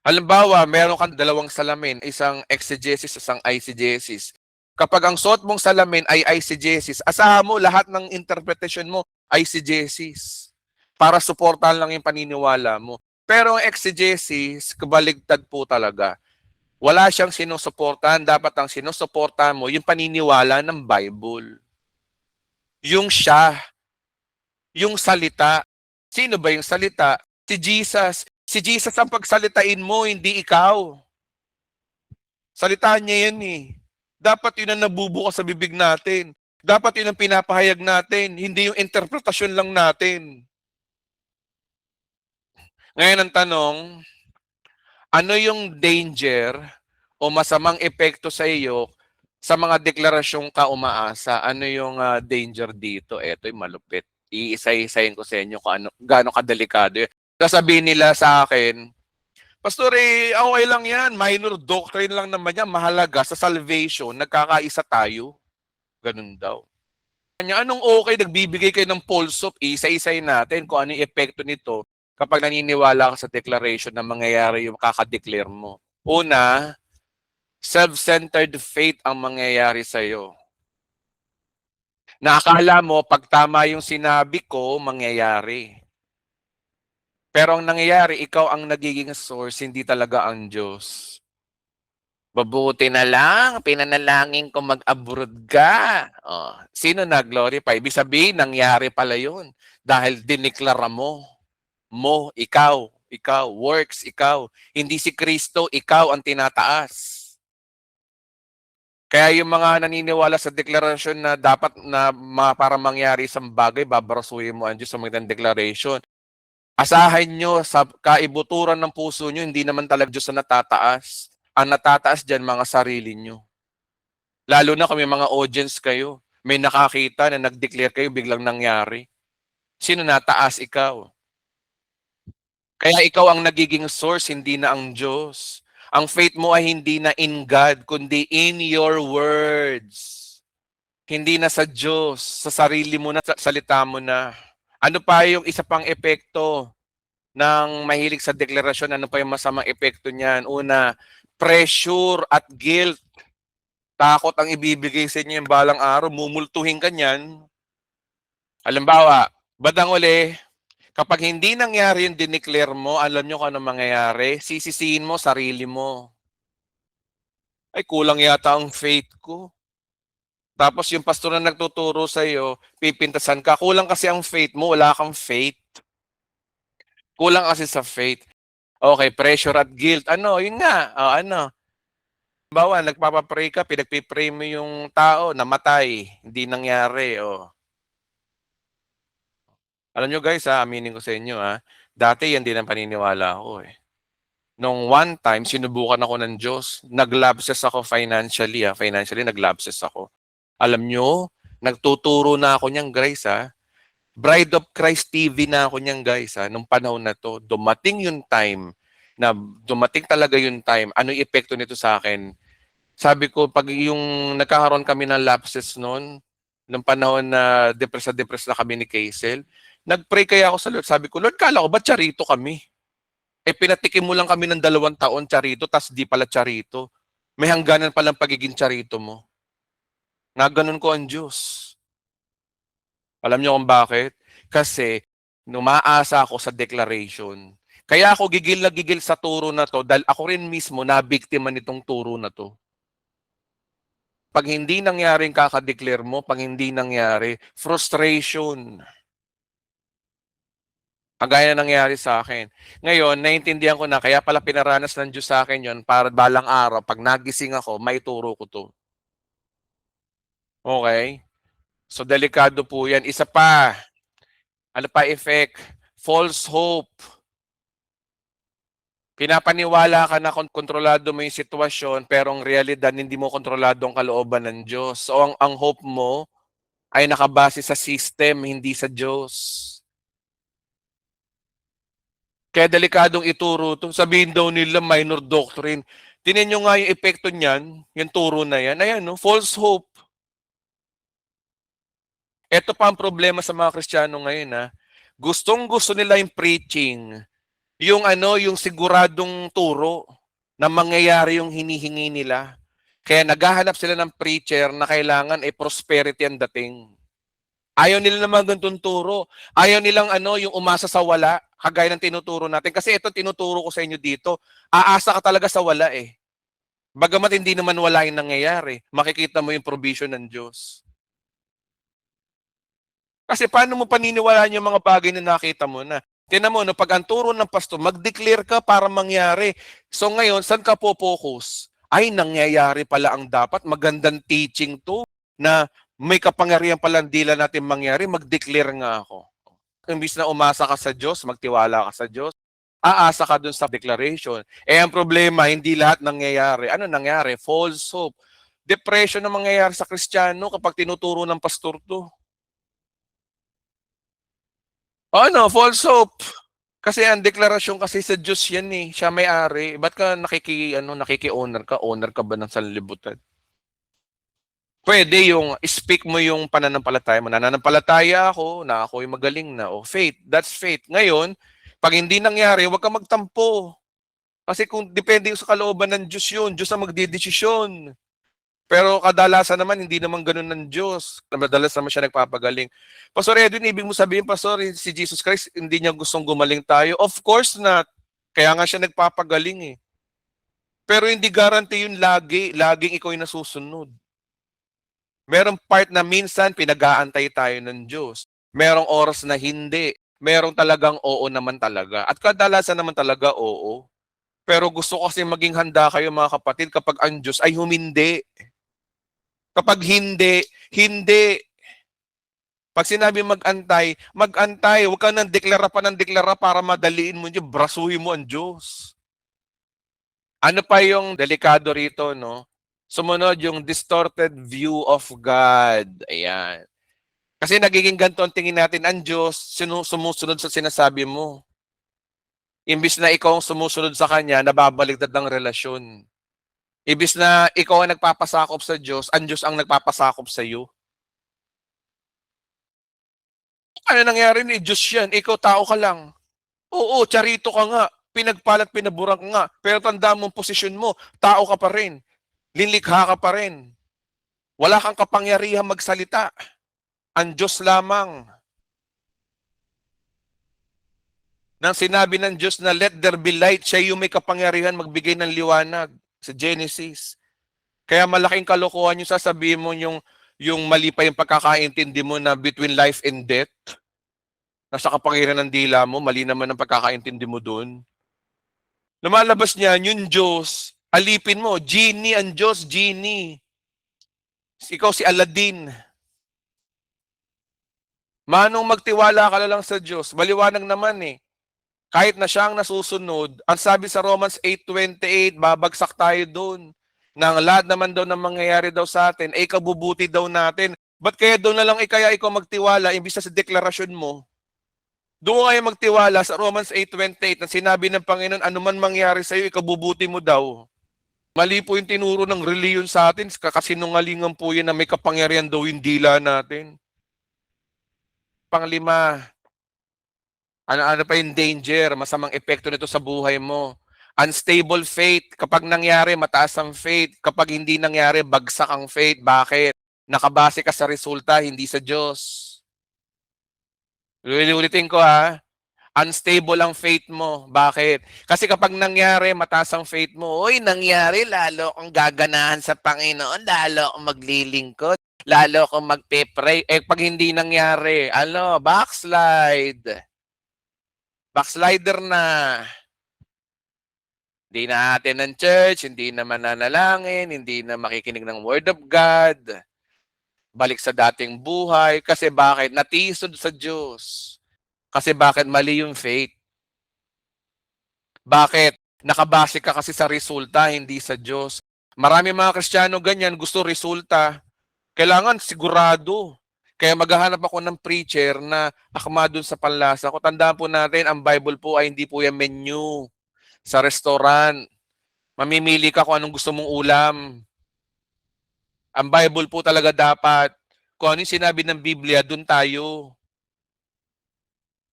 Halimbawa, meron kang dalawang salamin, isang exegesis, isang eisegesis. Kapag ang suot mong salamin ay eisegesis, asahan mo lahat ng interpretation mo eisegesis para suportahan lang yung paniniwala mo. Pero ang exegesis, kabaligtad po talaga. Wala siyang sinusuportahan. Dapat ang sinusuportahan mo yung paniniwala ng Bible. Yung siya. Yung salita. Sino ba yung salita? Si Jesus. Si Jesus ang pagsalitain mo, hindi ikaw. Salitaan niya yan eh. Dapat yun ang nabubukas sa bibig natin. Dapat yun ang pinapahayag natin, hindi yung interpretasyon lang natin. Ngayon ang tanong, ano yung danger o masamang epekto sa iyo sa mga deklarasyong ka umaasa? Ano yung danger dito? Ito yung malupit. Iisa-isayin ko sa inyo kung gaano kadelikado yun. Sasabihin nila sa akin, Pastor, okay lang yan. Minor doctrine lang naman yan. Mahalaga sa salvation, nagkakaisa tayo. Ganun daw. Anong okay, nagbibigay kayo ng pulse of, isa-isay natin kung ano yung epekto nito kapag naniniwala ka sa declaration na mangyayari yung kakadeclare mo. Una, self-centered faith ang mangyayari sa'yo. Nakakala mo, pag tama yung sinabi ko, mangyayari. Pero ang nangyayari, ikaw ang nagiging source, hindi talaga ang Diyos. Mabuti na lang, pinanalangin ko mag-abroad ka. Oh, sino nag-glorify? Ibig sabihin, nangyari pala yun. Dahil diniklara mo. Ikaw, works, ikaw. Hindi si Kristo, ikaw ang tinataas. Kaya yung mga naniniwala sa deklarasyon na dapat na para mangyari isang bagay, babarasuhin mo ang Diyos sa mga declaration. Asahan nyo sa kaibuturan ng puso nyo, hindi naman talaga Diyos na natataas. Ang natataas dyan, mga sarili nyo. Lalo na kung may mga audience kayo. May nakakita na nag-declare kayo, biglang nangyari. Sino nataas? Ikaw. Kaya ikaw ang nagiging source, hindi na ang Diyos. Ang faith mo ay hindi na in God, kundi in your words. Hindi na sa Diyos, sa sarili mo na, sa salita mo na. Ano pa yung isa pang epekto ng mahilig sa deklarasyon? Ano pa yung masamang epekto niyan? Una, pressure at guilt. Takot ang ibibigay sa inyo yung balang araw. Mumultuhin ka niyan. Halimbawa, badang uli, kapag hindi nangyari yung dineclare mo, alam nyo kung ano mangyayari? Sisisihin mo sarili mo. Ay, kulang yata ang faith ko. Tapos yung pastor na nagtuturo sa iyo, pipintasan ka. Kulang kasi ang faith mo, wala kang faith. Kulang kasi sa faith. Okay, pressure at guilt. Ano, yun nga. Ano? Bawa, nagpapapray ka, pinagpipray mo yung tao, namatay, hindi nangyari. Alam nyo guys, aminin ko sa inyo, dati yan din ang paniniwala ko eh. Nung one time, sinubukan ako ng Diyos. Naglabses ako financially. Financially, naglabses ako. Alam nyo, nagtuturo na ako niyang guys. Bride of Christ TV na ako niyang guys. Nung panahon na to, dumating yung time, talaga yung time, ano yung epekto nito sa akin? Sabi ko, pag yung nagkakaroon kami ng lapses noon, nung panahon na depress na kami ni Kaisel, nag-pray kaya ako sa Lord. Sabi ko, Lord, kala ko ba charito kami? Pinatikim mo lang kami ng 2 taon charito, tas di pala charito. May hangganan palang pagiging charito mo. Naganon ko ang Diyos. Alam niyo kung bakit? Kasi numaasa ako sa declaration. Kaya ako gigil na gigil sa turo na to dahil ako rin mismo nabiktima nitong turo na to. Pag hindi nangyari kakadeclare mo, pag hindi nangyari, frustration. Kagaya na nangyari sa akin. Ngayon, naintindihan ko na kaya pala pinaranas ng Diyos sa akin yon para balang araw, pag nagising ako, maituro ko to. Okay? So, delikado po yan. Isa pa, ano pa effect? False hope. Pinapaniwala ka na kontrolado mo yung sitwasyon, pero ang realidad, hindi mo kontrolado ang kalooban ng Diyos. So, ang hope mo ay nakabase sa system, hindi sa Diyos. Kaya delikadong ituro to. Sabihin daw nila minor doctrine. Tingnan nyo nga yung epekto niyan, yung turo na yan. Ayan, no? False hope. Ito pa ang problema sa mga Kristiyano ngayon, ha? Gustong-gusto nila yung preaching, yung yung siguradong turo na mangyayari yung hinihingi nila. Kaya naghahanap sila ng preacher na kailangan prosperity ang dating. Ayaw nila naman ganitong turo. Ayaw nilang yung umasa sa wala, kagaya ng tinuturo natin. Kasi ito tinuturo ko sa inyo dito, aasa ka talaga sa wala eh. Bagamat hindi naman wala yung nangyayari, makikita mo yung provision ng Diyos. Kasi paano mo paniniwalaan yung mga bagay na nakita mo na? Tingnan mo, pag ang turo ng pastor, mag-declare ka para mangyari. So ngayon, saan ka po-focus? Ay, nangyayari pala ang dapat. Magandang teaching to na may kapangyarihan palang dila natin mangyari, mag-declare nga ako. Imbis na umasa ka sa Diyos, magtiwala ka sa Diyos, aasa ka dun sa declaration. Ang problema, hindi lahat nangyayari. Ano nangyari? False hope. Depression na mangyayari sa Kristiyano kapag tinuturo ng pastor to. False hope. Kasi ang deklarasyon kasi sa Diyos yan eh. Siya may-ari. Ba't ka nakiki-owner ka? Owner ka ba ng sanlibutan? Pwede yung speak mo yung pananampalataya mo. Nananampalataya ako na ako'y magaling na. Faith. That's faith. Ngayon, pag hindi nangyari, huwag ka magtampo. Kasi kung depende sa kalooban ng Diyos yun, Diyos ang magdidesisyon. Pero kadalasan naman, hindi naman ganun ng Diyos. Madalas naman siya nagpapagaling. Pastor Edwin, ibig mo sabihin, Pastor, si Jesus Christ, hindi niya gustong gumaling tayo? Of course not. Kaya nga siya nagpapagaling eh. Pero hindi guarantee yun lagi. Laging ikaw yung nasusunod. Merong part na minsan pinag-aantay tayo ng Diyos. Merong oras na hindi. Merong talagang oo naman talaga. At kadalasan naman talaga oo. Pero gusto ko kasi maging handa kayo mga kapatid kapag ang Diyos ay humindi. Kapag hindi, hindi. Pag sinabi mag-antay, mag-antay. Huwag ka nang deklara pa ng deklara para madaliin mo Diyos. Brasuhin mo ang Diyos. Ano pa yung delikado rito, no? Sumunod yung distorted view of God. Ayan. Kasi nagiging ganito ang tingin natin, ang Diyos, sumusunod sa sinasabi mo. Imbis na ikaw ang sumusunod sa Kanya, nababaligtad ng relasyon. Imbis na ikaw ang nagpapasakop sa Diyos, ang Diyos ang nagpapasakop sa iyo. Ano nangyari ni Diyos yan? Ikaw tao ka lang. Oo, charito ka nga. Pinagpalat, pinaburang ka nga. Pero tanda mo ang posisyon mo, tao ka pa rin. Linlikha ka pa rin. Wala kang kapangyarihan magsalita. Ang Diyos lamang. Nang sinabi ng Diyos na let there be light, siya yung may kapangyarihan magbigay ng liwanag sa Genesis. Kaya malaking kalokohan yung sasabihin mo yung mali pa yung pagkakaintindi mo na between life and death. Nasa kapangyarihan ng dila mo, mali naman ang pagkakaintindi mo doon. Lumalabas niyan, yung Diyos, alipin mo, genie ang Diyos, genie. Ikaw si Aladdin. Manong magtiwala ka na lang sa Diyos. Maliwanag naman eh. Kahit na siya ang nasusunod, ang sabi sa Romans 8:28, babagsak tayo doon. Nang lahat naman daw na mangyayari daw sa atin, ay kabubuti daw natin. Ba't kaya doon na lang kaya ikaw magtiwala imbis sa deklarasyon mo? Doon kayo magtiwala sa Romans 8:28 na sinabi ng Panginoon, anuman mangyari sa iyo, ikabubuti mo daw. Mali po yung tinuro ng reliyon sa atin. Kakasinungalingan po yan na may kapangyarihan daw yung dila natin. Panglima, ano pa yung danger, masamang epekto nito sa buhay mo. Unstable faith. Kapag nangyari, mataas ang faith. Kapag hindi nangyari, bagsak ang faith. Bakit? Nakabase ka sa resulta, hindi sa Diyos. Ulitin ko ha. Unstable ang faith mo. Bakit? Kasi kapag nangyari, mataas ang faith mo. Uy, nangyari, lalo akong gaganahan sa Panginoon, lalo akong maglilingkod, lalo akong magpe-pray. Pag hindi nangyari, backslide. Backslider na. Hindi na attend ng church, hindi na mananalangin, hindi na makikinig ng Word of God. Balik sa dating buhay. Kasi bakit? Natisod sa Diyos. Kasi bakit? Mali yung faith. Bakit? Nakabase ka kasi sa resulta, hindi sa Diyos. Marami mga Kristiyano ganyan, gusto resulta. Kailangan sigurado. Kaya maghahanap ako ng preacher na akma dun sa panlasa ko. Tandaan po natin, ang Bible po ay hindi po yung menu sa restaurant. Mamimili ka kung anong gusto mong ulam. Ang Bible po talaga dapat, kung ano yung sinabi ng Biblia, dun tayo.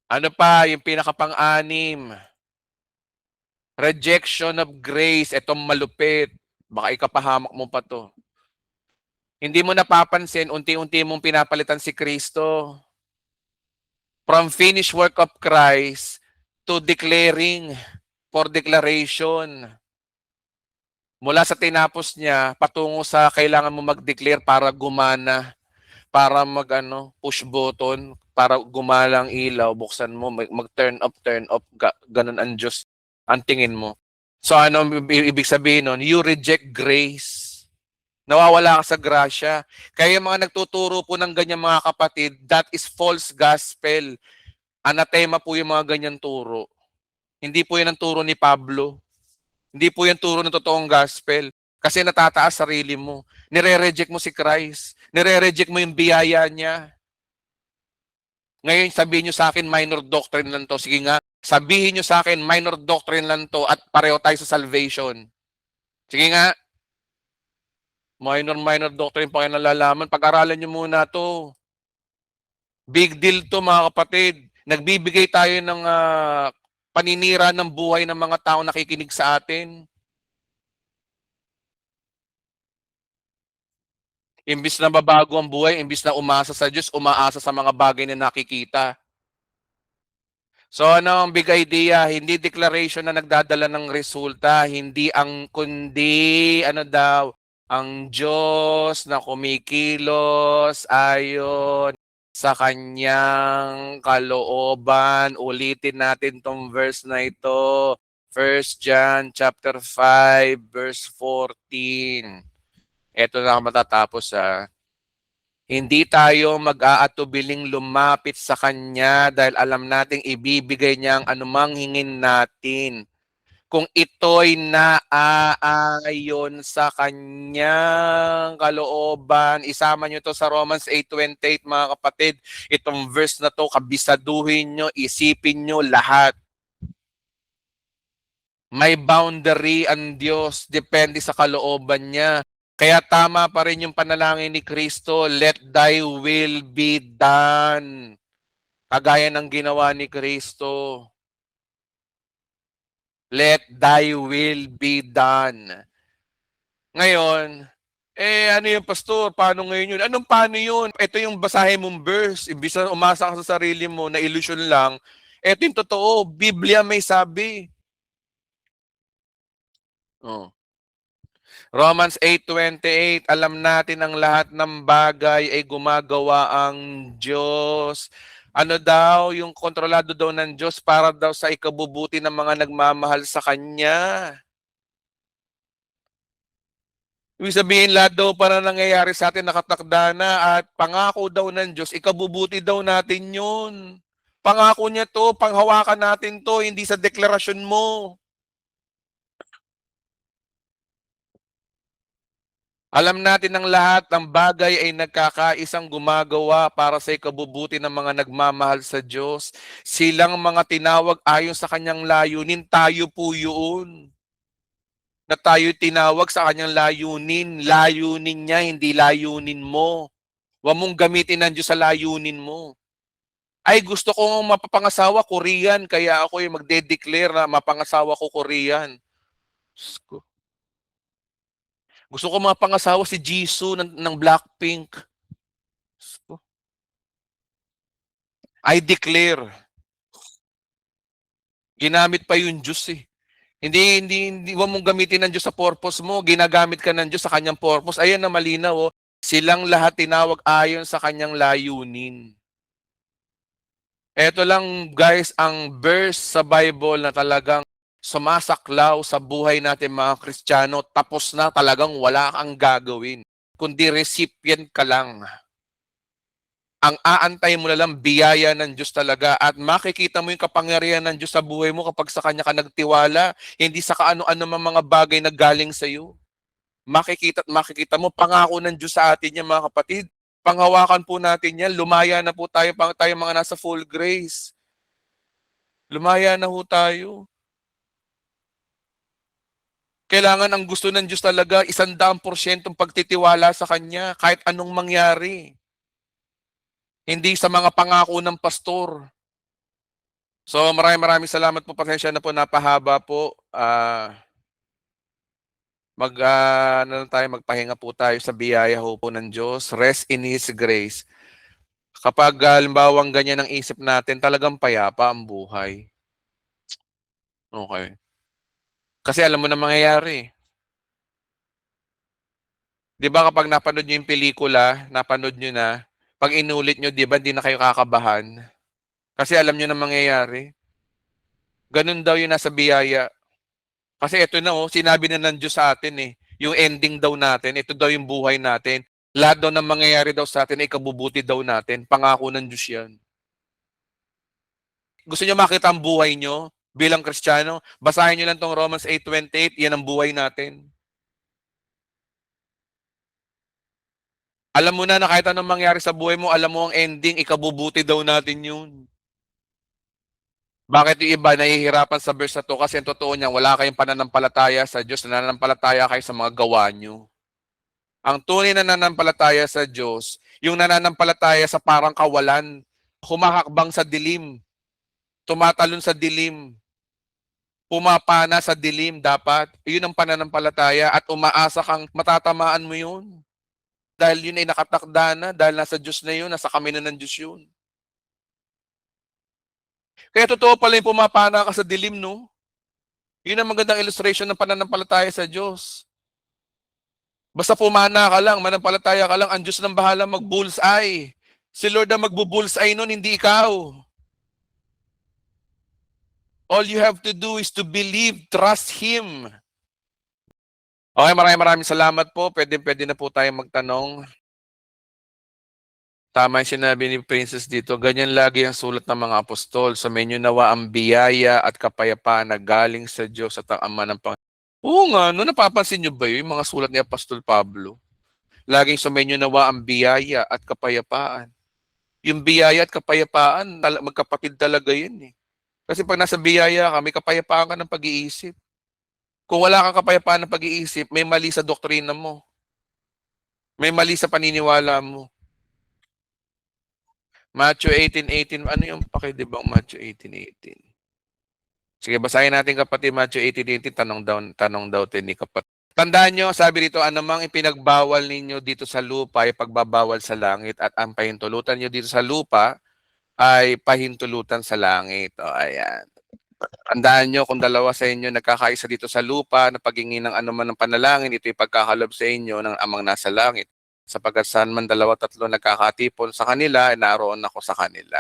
Ano pa, yung pinakapang-anim, rejection of grace, etong malupit. Baka ikapahamak mo pa to. Hindi mo napapansin, unti-unti mong pinapalitan si Kristo. From finished work of Christ to declaring for declaration. Mula sa tinapos niya, patungo sa kailangan mo mag-declare para gumana, para push button, para gumala ang ilaw, buksan mo, mag-turn off, ganun ang Diyos, ang tingin mo. So ano ibig sabihin nun? You reject grace. Nawawala ka sa grasya. Kaya yung mga nagtuturo po ng ganyan mga kapatid, that is false gospel. Anatema po yung mga ganyan turo. Hindi po yan ang turo ni Pablo. Hindi po yan turo ng totoong gospel. Kasi natataas sarili mo. Nire-reject mo si Christ. Nire-reject mo yung biyaya niya. Ngayon sabihin nyo sa akin, minor doctrine lang to. Sige nga, sabihin nyo sa akin, minor doctrine lang to at pareho tayo sa salvation. Sige nga. Minor doctrine pa kayo nalalaman. Pag-aralan nyo muna to. Big deal to mga kapatid. Nagbibigay tayo ng paninira ng buhay ng mga tao nakikinig sa atin. Imbis na mabago ang buhay, imbis na umasa sa Diyos, umaasa sa mga bagay na nakikita. So ano ang big idea? Hindi declaration na nagdadala ng resulta, hindi kundi ang Diyos na kumikilos ayon sa kanyang kalooban. Ulitin natin tong verse na ito. 1 John chapter 5 verse 14. Ito na matatapos . Hindi tayo mag-aatubiling lumapit sa Kanya dahil alam nating ibibigay niya ang anumang hingin natin. Kung ito'y naaayon sa Kanyang kalooban, isama nyo to sa Romans 8:28 mga kapatid. Itong verse na to, kabisaduhin nyo, isipin nyo lahat. May boundary ang Diyos, depende sa kalooban niya. Kaya tama pa rin yung panalangin ni Kristo, let thy will be done. Kagaya ng ginawa ni Kristo. Let thy will be done. Ngayon, ano yung pastor? Paano ngayon yun? Anong paano yun? Ito yung basahin mong verse. Imbis na umasa ka sa sarili mo na illusion lang. Ito yung totoo. Biblia may sabi. Oh. Romans 8:28, alam natin ang lahat ng bagay ay gumagawa ang Diyos. Ano daw, yung kontrolado daw ng Diyos para daw sa ikabubuti ng mga nagmamahal sa Kanya. Ibig sabihin, lahat daw para nangyayari sa atin nakatakda na at pangako daw ng Diyos, ikabubuti daw natin yun. Pangako niya to, panghawakan natin to, hindi sa deklarasyon mo. Alam natin ng lahat, ang bagay ay nagkakaisang gumagawa para sa ikabubuti ng mga nagmamahal sa Diyos. Silang mga tinawag ayon sa kanyang layunin, tayo po yun. Na tayo tinawag sa kanyang layunin. Layunin niya, hindi layunin mo. Huwag mong gamitin ng Diyos sa layunin mo. Ay, gusto kong mapapangasawa, Korean, kaya ako yung magde-declare na mapangasawa ko Korean. Gusto ko mapangasawa si Jisoo ng Blackpink. I declare. Ginamit pa yung Diyos eh. Hindi huwag mong gamitin ng Diyos sa purpose mo. Ginagamit ka ng Diyos sa kanyang purpose. Ayan na malinaw. Oh. Silang lahat tinawag ayon sa kanyang layunin. Eto lang guys, ang verse sa Bible na talagang sumasaklaw sa buhay natin mga Kristiyano, tapos na, talagang wala kang gagawin, kundi recipient ka lang. Ang aantay mo na lang biyaya ng Diyos talaga at makikita mo yung kapangyarihan ng Diyos sa buhay mo kapag sa Kanya ka nagtiwala, hindi sa kaano-ano mang mga bagay na galing sa iyo. Makikita at makikita mo, pangako ng Diyos sa atin yan mga kapatid. Panghawakan po natin yan, lumaya na po tayo, tayo mga nasa full grace. Lumaya na ho tayo. Kailangan ang gusto ng Diyos talaga, 100% pagtitiwala sa Kanya, kahit anong mangyari. Hindi sa mga pangako ng pastor. So maraming salamat po. Pasensya na po, napahaba po. Ano tayo, magpahinga po tayo sa biyaya ho po ng Diyos. Rest in His grace. Kapag halimbawang ganyan ang isip natin, talagang payapa ang buhay. Okay. Kasi alam mo na mangyayari. Di ba kapag napanood nyo yung pelikula, napanood nyo na, pag inulit nyo, di ba, di na kayo kakabahan? Kasi alam nyo na mangyayari. Ganun daw yung nasa biyaya. Kasi ito na sinabi na ng Diyos sa atin eh. Yung ending daw natin, ito daw yung buhay natin. Lahat daw ng mangyayari daw sa atin ay ikabubuti daw natin. Pangako ng Diyos yan. Gusto nyo makita ang buhay nyo bilang Kristiyano? Basahin nyo lang tong Romans 8:28, yan ang buhay natin. Alam mo na kahit anong mangyari sa buhay mo, alam mo ang ending, ikabubuti daw natin yun. Bakit yung iba nahihirapan sa verse na to? Kasi ang totoo niya, wala kayong pananampalataya sa Diyos, nananampalataya kayo sa mga gawa nyo. Ang tunay na nananampalataya sa Diyos, yung nananampalataya sa parang kawalan, humahakbang sa dilim, tumatalon sa dilim, pumapana sa dilim dapat. Yun ang pananampalataya at umaasa kang matatamaan mo yun. Dahil yun ay nakatakda na, dahil nasa Diyos na yun, nasa kami na ng Diyos yun. Kaya totoo pala yung pumapana ka sa dilim, no? Yun ang magandang illustration ng pananampalataya sa Diyos. Basta pumana ka lang, manampalataya ka lang, ang Diyos nang bahala mag-bullseye. Si Lord ang magbu-bullseye nun, hindi ikaw. All you have to do is to believe, trust Him. Okay, maraming salamat po. Pwede na po tayo magtanong. Tama yung sinabi ni Princess dito. Ganyan lagi ang sulat ng mga apostol. Sumainyo nawa ang biyaya at kapayapaan na galing sa Diyos at ang Ama ng Panginoon. Oo nga, napapansin nyo ba yung mga sulat ni Apostol Pablo? Laging sumainyo nawa ang biyaya at kapayapaan. Yung biyaya at kapayapaan, magkapatid talaga yun eh. Kasi pag nasa biyaya ka, may kapayapaan ka ng pag-iisip. Kung wala kang kapayapaan ng pag-iisip, may mali sa doktrina mo. May mali sa paniniwala mo. Matthew 18:18, ano yung pakidibang Matthew 18:18? Sige, basahin natin kapatid, Matthew 18:18, tanong daw ni kapatid. Tandaan nyo, sabi dito, anumang ipinagbawal ninyo dito sa lupa ay pagbabawal sa langit at ang pahintulutan nyo dito sa lupa ay pahintulutan sa langit. O, ayan. Tandaan nyo, kung dalawa sa inyo nagkakaisa dito sa lupa na paghingi ng anuman ng panalangin, ito ay pagkakalob sa inyo ng amang nasa langit. Sapagkat saan man dalawa tatlo nagkakatipon sa kanila, naroon ako sa kanila.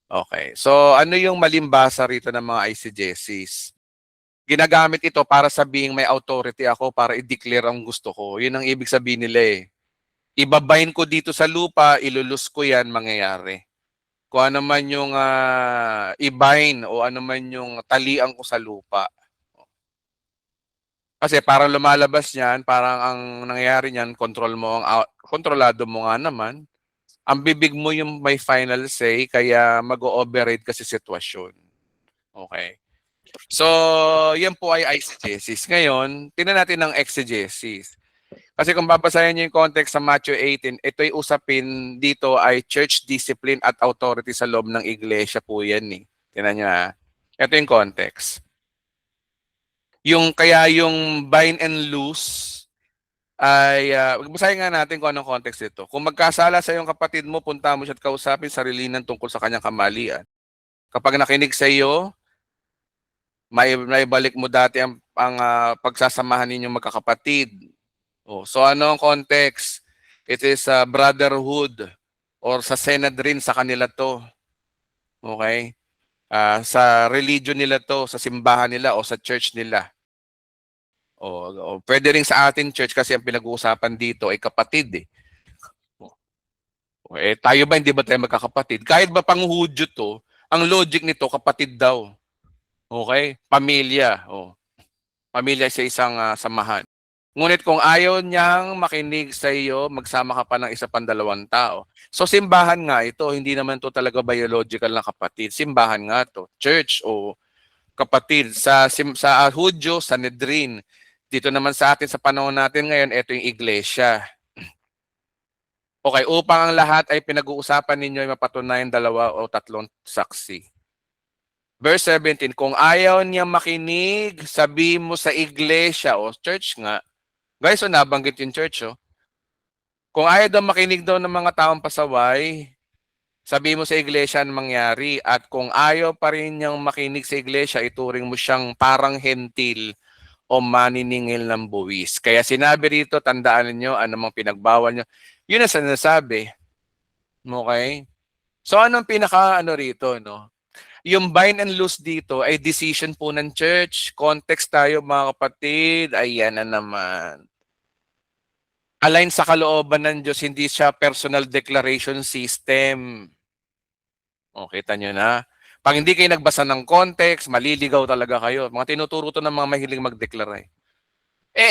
Okay. So, ano yung malimbasa rito ng mga ICJCs? Ginagamit ito para sabihing may authority ako para i-declare ang gusto ko. Yun ang ibig sabihin nila eh. Ibabahin ko dito sa lupa, ilulus ko yan, mangyayari. Kung ano man yung i-bind o ano man yung talian ko sa lupa. Kasi parang lumalabas niyan, parang ang nangyayari niyan, kontrolado mo nga naman. Ang bibig mo yung may final say, kaya mag-ooperate kasi sitwasyon. Okay. So, yan po ay eisegesis. Ngayon, tingnan natin ang exegesis. Kasi kung babasahin niyo yung context sa Matthew 18, ito'y usapin dito ay church discipline at authority sa loob ng iglesia po yan eh. Tingnan niyo ha. Ito yung context. Kaya yung bind and loose ay, basahin nga natin kung anong context ito. Kung magkasala sa iyong kapatid mo, punta mo siya at kausapin sarilinan tungkol sa kanyang kamalian. Kapag nakinig sa iyo, may balik mo dati ang pagsasamahan ninyong magkakapatid. So ano ang context? It is brotherhood or sa Sanhedrin sa kanila to. Okay? Sa religion nila to, sa simbahan nila o sa church nila. O pwede rin sa atin church kasi ang pinag-uusapan dito ay kapatid eh. Tayo ba hindi ba tayo magkakapatid? Kahit ba panghudyo to, ang logic nito kapatid daw. Okay? Pamilya. Pamilya sa isang samahan. Ngunit kung ayaw niyang makinig sa iyo, magsama ka pa ng isa pang dalawang tao. So simbahan nga ito, hindi naman to talaga biological na kapatid. Simbahan nga to, church o kapatid sa Hudyo, Sanhedrin. Dito naman sa atin sa panahon natin ngayon, ito yung iglesia. Okay, upang ang lahat ay pinag-uusapan ninyo ay mapatunayan 2 o 3 saksi. Verse 17, kung ayaw niya makinig, sabi mo sa iglesia o church nga. Guys, nabanggit yung church. Kung ayaw daw makinig daw ng mga taong pasaway, sabi mo sa iglesia ang mangyari. At kung ayaw pa rin niyang makinig sa iglesia, ituring mo siyang parang hentil o maniningil ng buwis. Kaya sinabi rito, tandaan niyo anumang pinagbawal niyo. Yun ang sinasabi. Okay? So anong rito, no? Yung bind and loose dito ay decision po ng church. Context tayo mga kapatid. Ayan na naman. Align sa kalooban ng Diyos, hindi siya personal declaration system. Kita nyo na. Pag hindi kayo nagbasa ng context, maliligaw talaga kayo. Mga tinuturo to ng mga mahiling magdeklara.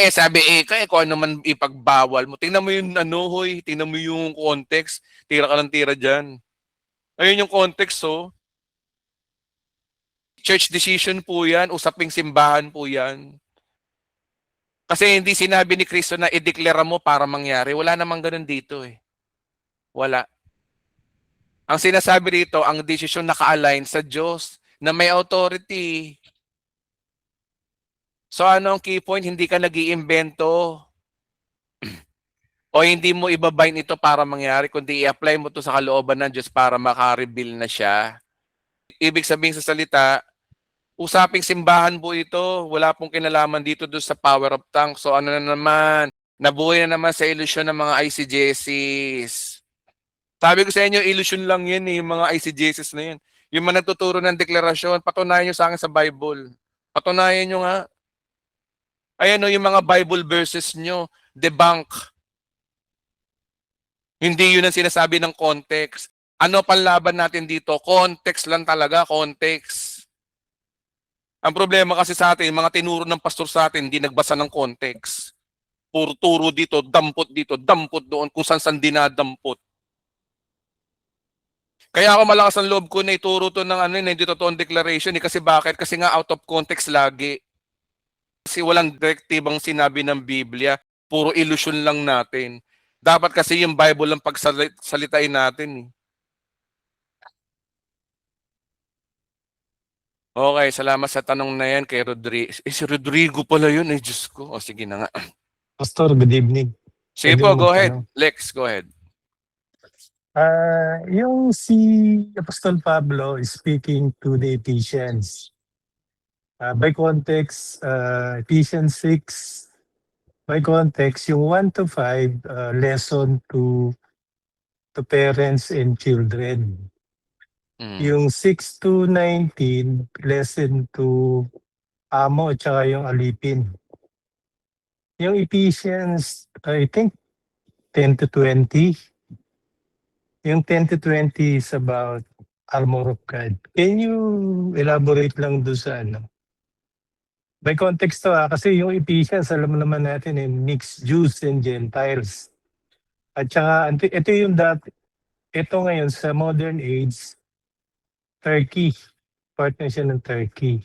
Sabi kung ano man ipagbawal mo. Tingnan mo yung hoy. Tingnan mo yung context. Tira ka ng tira dyan. Ayun yung context, Church decision po yan. Usaping simbahan po yan. Kasi hindi sinabi ni Kristo na ideklara mo para mangyari. Wala namang ganun dito Wala. Ang sinasabi dito, ang desisyon naka-align sa Diyos na may authority. So ano ang key point? Hindi ka nag-iimbento o hindi mo ibabind ito para mangyari, kundi i-apply mo ito sa kalooban ng Diyos para maka-reveal na siya. Ibig sabihin sa salita, usaping simbahan po ito. Wala pong kinalaman dito doon sa power of tongue. So ano na naman, nabuhay na naman sa ilusyon ng mga ICJCs. Sabi ko sa inyo, ilusyon lang yan yung mga ICJCs na yan. Yung mga nagtuturo ng deklarasyon, patunayan nyo sa akin sa Bible. Patunayan nyo nga. Ayan yung mga Bible verses nyo, debunk. Hindi yun ang sinasabi ng context. Ano panlaban natin dito? Context lang talaga, context. Ang problema kasi sa atin, mga tinuro ng pastor sa atin, hindi nagbasa ng context. Puro turo dito, dampot doon, kung saan dinadampot. Kaya ako malakas ang loob ko na ituro to ng hindi totoong declaration. Kasi bakit? Kasi nga out of context lagi. Kasi walang direktibang sinabi ng Biblia. Puro illusion lang natin. Dapat kasi yung Bible ang pagsalitain natin. Okay, salamat sa tanong na yan kay Rodrigo. Si Rodrigo pala yun. Diyos ko. Sige na nga. Pastor, good evening. Sige po, go ahead. Lex, go ahead. Yung si Apostol Pablo is speaking to the Ephesians. By context, Ephesians 6, by context, yung 1 to 5 lesson to parents and children. Yung 6 to 19, lesson to amo at saka yung alipin. Yung Ephesians, I think 10 to 20. Yung 10 to 20 is about armor of God. Can you elaborate lang doon sa By context to kasi yung Ephesians, alam naman natin mixed Jews and Gentiles. At saka, ito yung ito ngayon sa modern age, Turkey. Partner siya ng Turkey.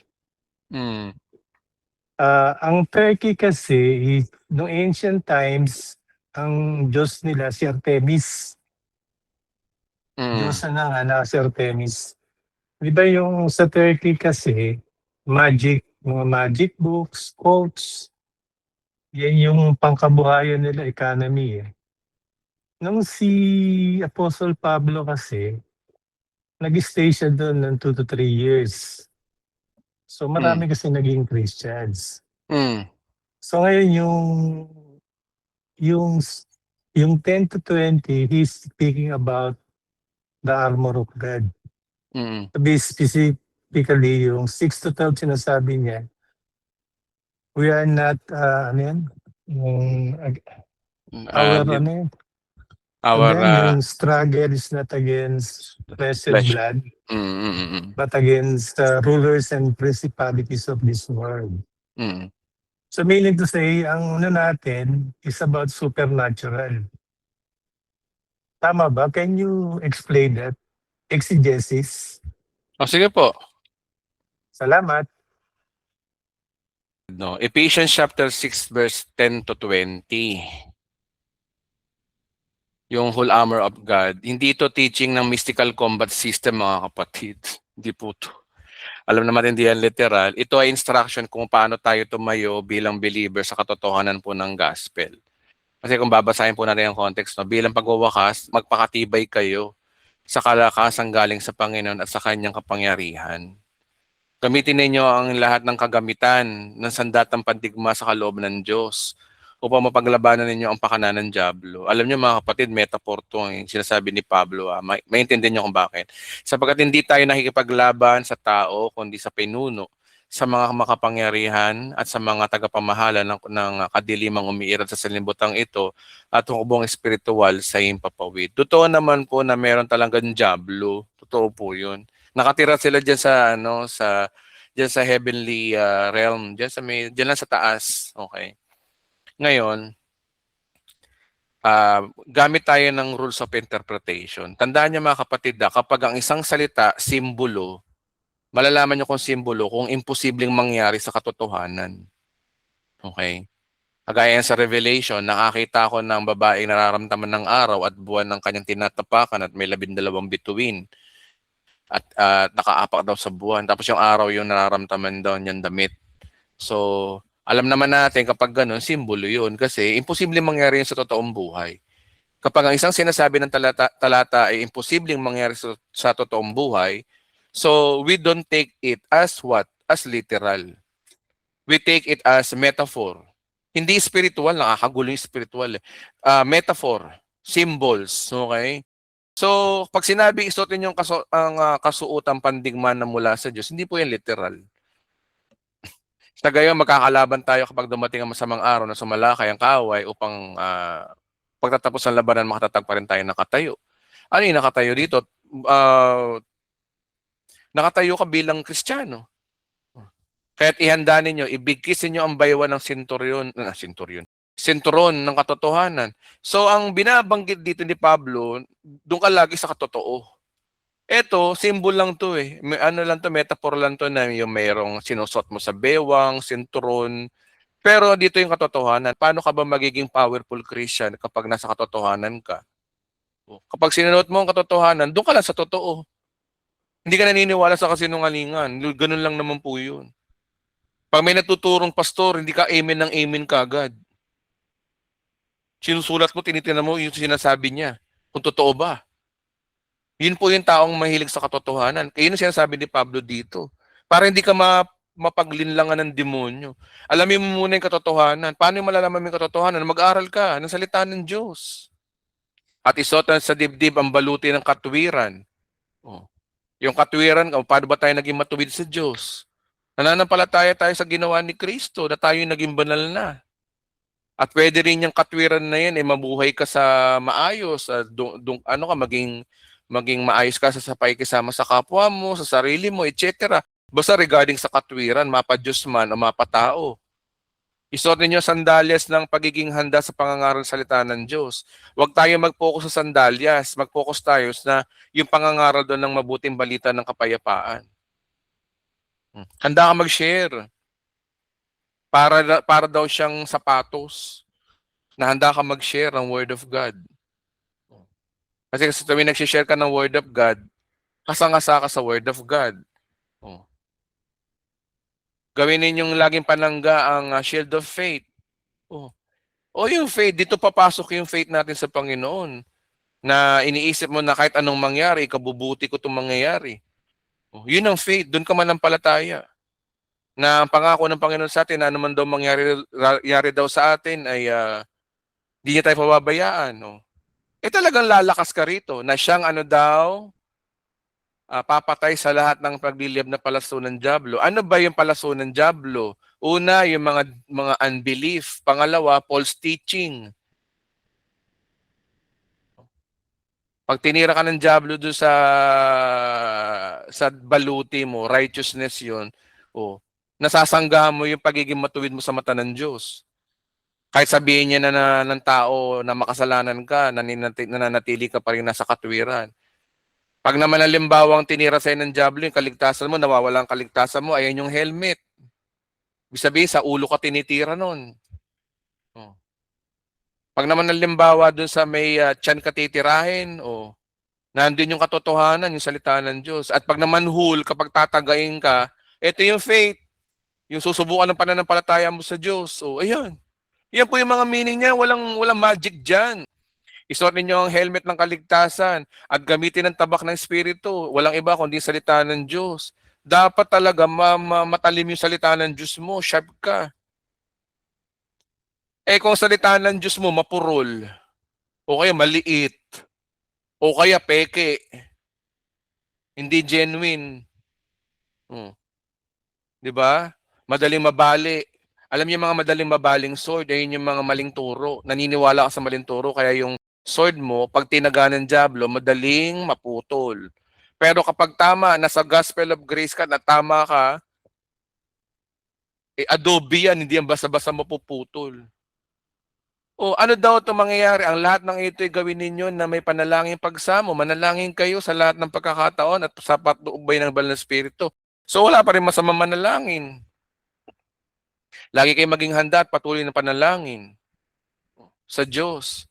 Ang Turkey kasi, noong ancient times, ang Diyos nila si Artemis. Diyos na si Artemis. Di ba yung sa Turkey kasi, mga magic books, quotes, yan yung pangkabuhayan nila, economy. Nung si Apostle Pablo kasi, nag-stay siya doon ng 2 to 3 years. So marami kasi naging Christians. So ngayon yung 10 to 20, he's speaking about the armor of God. Mm. To be specifically, yung 6 to 12 sinasabi niya, we are not, ano yan? Yung, Ah, our, ano yan? our Again, yung struggle is not against flesh and flesh. blood, Mm, mm, mm, but against rulers and principalities of this world. mm. So meaning to say, ang ano natin is about supernatural. Tama ba? Can you explain that? Exegesis. Oh, sige po. Salamat. No, Ephesians chapter 6 verse 10 to 20. Yung whole armor of God. Hindi ito teaching ng mystical combat system, mga kapatid. Hindi po ito. Alam naman hindi yan literal. Ito ay instruction kung paano tayo tumayo bilang believer sa katotohanan po ng gospel. Kasi kung babasahin po natin ang context, no, bilang pagwawakas, magpakatibay kayo sa kalakasang galing sa Panginoon at sa kanyang kapangyarihan. Gamitin ninyo ang lahat ng kagamitan ng sandatang pandigma sa kaloob ng Diyos upang mapaglabanan ninyo ang pakana ng dyablo. Alam niyo mga kapatid, metaphor to yung sinasabi ni Pablo. Maintindihan niyo kung bakit. Sapagkat hindi tayo nakikipaglaban sa tao, kundi sa pinuno, sa mga makapangyarihan at sa mga tagapamahala ng kadilimang umiiral sa salimbutang ito at hukbong espiritual sa himpapawid. Totoo naman po na meron talagang dyablo. Totoo po yun. Nakatira sila diyan sa diyan sa heavenly realm, diyan lang sa taas. Okay. Ngayon, gamit tayo ng rules of interpretation. Tandaan niyo mga kapatid, kapag ang isang salita, simbolo, malalaman niyo kung simbolo kung imposibleng mangyari sa katotohanan. Okay? Kagaya sa Revelation, nakakita ako ng babaeng nararamdaman ng araw at buwan ng kanyang tinatapakan at may 12 bituin. At nakaapak daw sa buwan. Tapos yung araw yung nararamdaman daw niyang damit. So, alam naman natin kapag ganun, simbolo yun. Kasi imposible mangyari yun sa totoong buhay. Kapag ang isang sinasabi ng talata ay imposibleng mangyari sa totoong buhay, so we don't take it as what? As literal. We take it as metaphor. Hindi spiritual, nakakagulo yung spiritual. Metaphor, symbols, okay? So, pag sinabi isuotin yung kasuotang pandigma na mula sa Diyos, hindi po yan literal. Sa gayon, magkakalaban tayo kapag dumating ang masamang araw na sumalakay ang kaaway upang pagtatapos ng labanan, makatatag pa rin tayo nakatayo. Ano yung nakatayo dito? Nakatayo ka bilang Kristiyano. Kaya't ihanda ninyo, ibigkis ninyo ang baywan ng sinturon ng katotohanan. So, ang binabanggit dito ni Pablo, doon ka lagi sa katotoo. Eto, symbol lang to eh. Ano lang to, metaphor lang to na yung mayroong sinusot mo sa bewang, sinturon. Pero dito yung katotohanan. Paano ka ba magiging powerful Christian kapag nasa katotohanan ka? Kapag sinuot mo ang katotohanan, doon ka lang sa totoo. Hindi ka naniniwala sa kasinungalingan. Ganun lang naman po yun. Pag may natuturong pastor, hindi ka amen ng amen kagad. Sinusulat mo, tinitingnan mo yung sinasabi niya. Kung totoo ba? Yun po yung taong mahilig sa katotohanan. Kaya yun ang sinasabi ni Pablo dito. Para hindi ka mapaglinlangan ng demonyo. Alamin mo muna yung katotohanan. Paano yung malalaman mo yung katotohanan? Mag-aral ka ng salita ng Diyos. At isuotan sa dibdib ang baluti ng katwiran. Oh. Yung katwiran, paano ba tayo naging matuwid sa Diyos? Nananampalataya tayo sa ginawa ni Kristo na tayo naging banal na. At pwede rin yung katwiran na yan, mabuhay ka sa maayos, maging maayos ka sa pakikisama sa kapwa mo, sa sarili mo, etc. Basta regarding sa katwiran, mapa-Diyos man o mapa-tao. Isuot ninyo sandalyas ng pagiging handa sa pangangaral salita ng Diyos. Huwag tayo mag-focus sa sandalyas. Mag-focus tayo na yung pangangaral doon ng mabuting balita ng kapayapaan. Handa ka mag-share. Para daw siyang sapatos na handa ka mag-share ng Word of God. Kasi tuwing nag-share ka ng Word of God, kasangasa ka sa Word of God. Gawin ninyong laging panangga ang shield of faith. Yung faith, dito papasok yung faith natin sa Panginoon. Na iniisip mo na kahit anong mangyari, kabubuti ko itong mangyayari. Yun ang faith, doon ka manampalataya. Na ang pangako ng Panginoon sa atin na naman daw mangyari daw sa atin ay di niya tayo pababayaan. Talagang lalakas ka rito na siyang ano daw, papatay sa lahat ng pagliliyab na palaso ng dyablo. Ano ba yung palaso ng dyablo? Una, yung mga unbelief. Pangalawa, false teaching. Pag tinira ka ng dyablo doon sa baluti mo, righteousness 'yon. Oh, nasasangga mo yung pagiging matuwid mo sa mata ng Diyos. Kahit sabihin niya ng tao na makasalanan ka, nananatili ka pa rin nasa katwiran. Pag naman halimbawang tinira sa'yo ng dyablo, yung kaligtasan mo, nawawala ang kaligtasan mo, ayan yung helmet. Ibig sabihin, sa ulo ka tinitira nun. Oh. Pag naman halimbawa dun sa may tiyan ka titirahin, nandun yung katotohanan, yung salita ng Diyos. At pag naman kapag tatagayin ka, ito yung faith. Yung susubukan ng pananampalataya mo sa Diyos. Ayan. Yan po yung mga meaning niya. Walang magic dyan. Isuot ninyo ang helmet ng kaligtasan at gamitin ang tabak ng Espiritu. Walang iba kundi salita ng Diyos. Dapat talaga matalim yung salita ng Diyos mo. Sharp ka. Kung salita ng Diyos mo mapurol, o kaya maliit, o kaya peke, hindi genuine. Di ba? Madaling mabali. Alam niyo mga madaling mabaling sword, ayun yung mga maling turo. Naniniwala ka sa maling turo, kaya yung sword mo, pag tinaga ng dyablo, madaling maputol. Pero kapag tama, nasa gospel of grace ka, na tama ka, adobe yan, hindi yan basta-basta mapuputol. Ano daw ito mangyayari? Ang lahat ng ito ay gawin ninyo na may panalangin pagsamo. Manalangin kayo sa lahat ng pagkakataon at sa patnubay ng banal na Espiritu. So wala pa rin masama manalangin. Lagi kayo maging handa at patuloy na panalangin sa Diyos.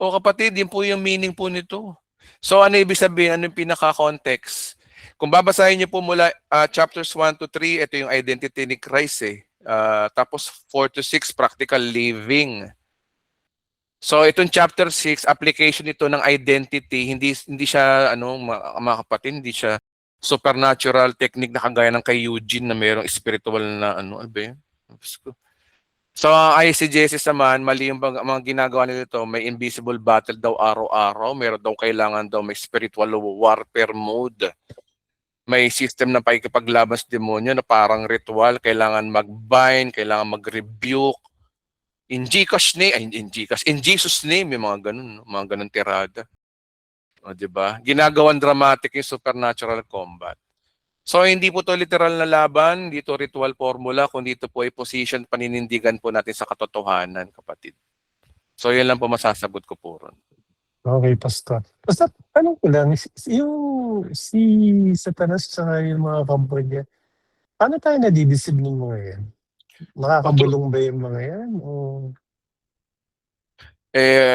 Kapatid, yun po yung meaning po nito. So ano ibig sabihin? Ano yung pinaka-context? Kung babasahin niyo po mula chapters 1 to 3, ito yung identity ni Christ tapos 4 to 6, practical living. So itong chapter 6, application ito ng identity, hindi siya mga kapatid, hindi siya supernatural technique na kagaya ng kay Eugene na mayroong spiritual na So ICJS naman, mali yung mga ginagawa nito, may invisible battle daw araw-araw, meron daw kailangan daw may spiritual warfare mode. May system ng pakikipaglaban sa demonyo na parang ritual, kailangan mag-bind, kailangan mag-rebuke. In Jesus name, yung mga ganun tirada. Diba? Ginagawan dramatic yung supernatural combat. So hindi po to literal na laban, hindi to ritual formula, kundi ito po ay position, paninindigan po natin sa katotohanan, kapatid. So yan lang po masasagot ko po ron. Okay, Pastor. Basta, ko lang, yung si Satanas sa yung mga kampo niya, paano tayo nadidisib ng mga yan? Nakakabulong ba yung mga yan?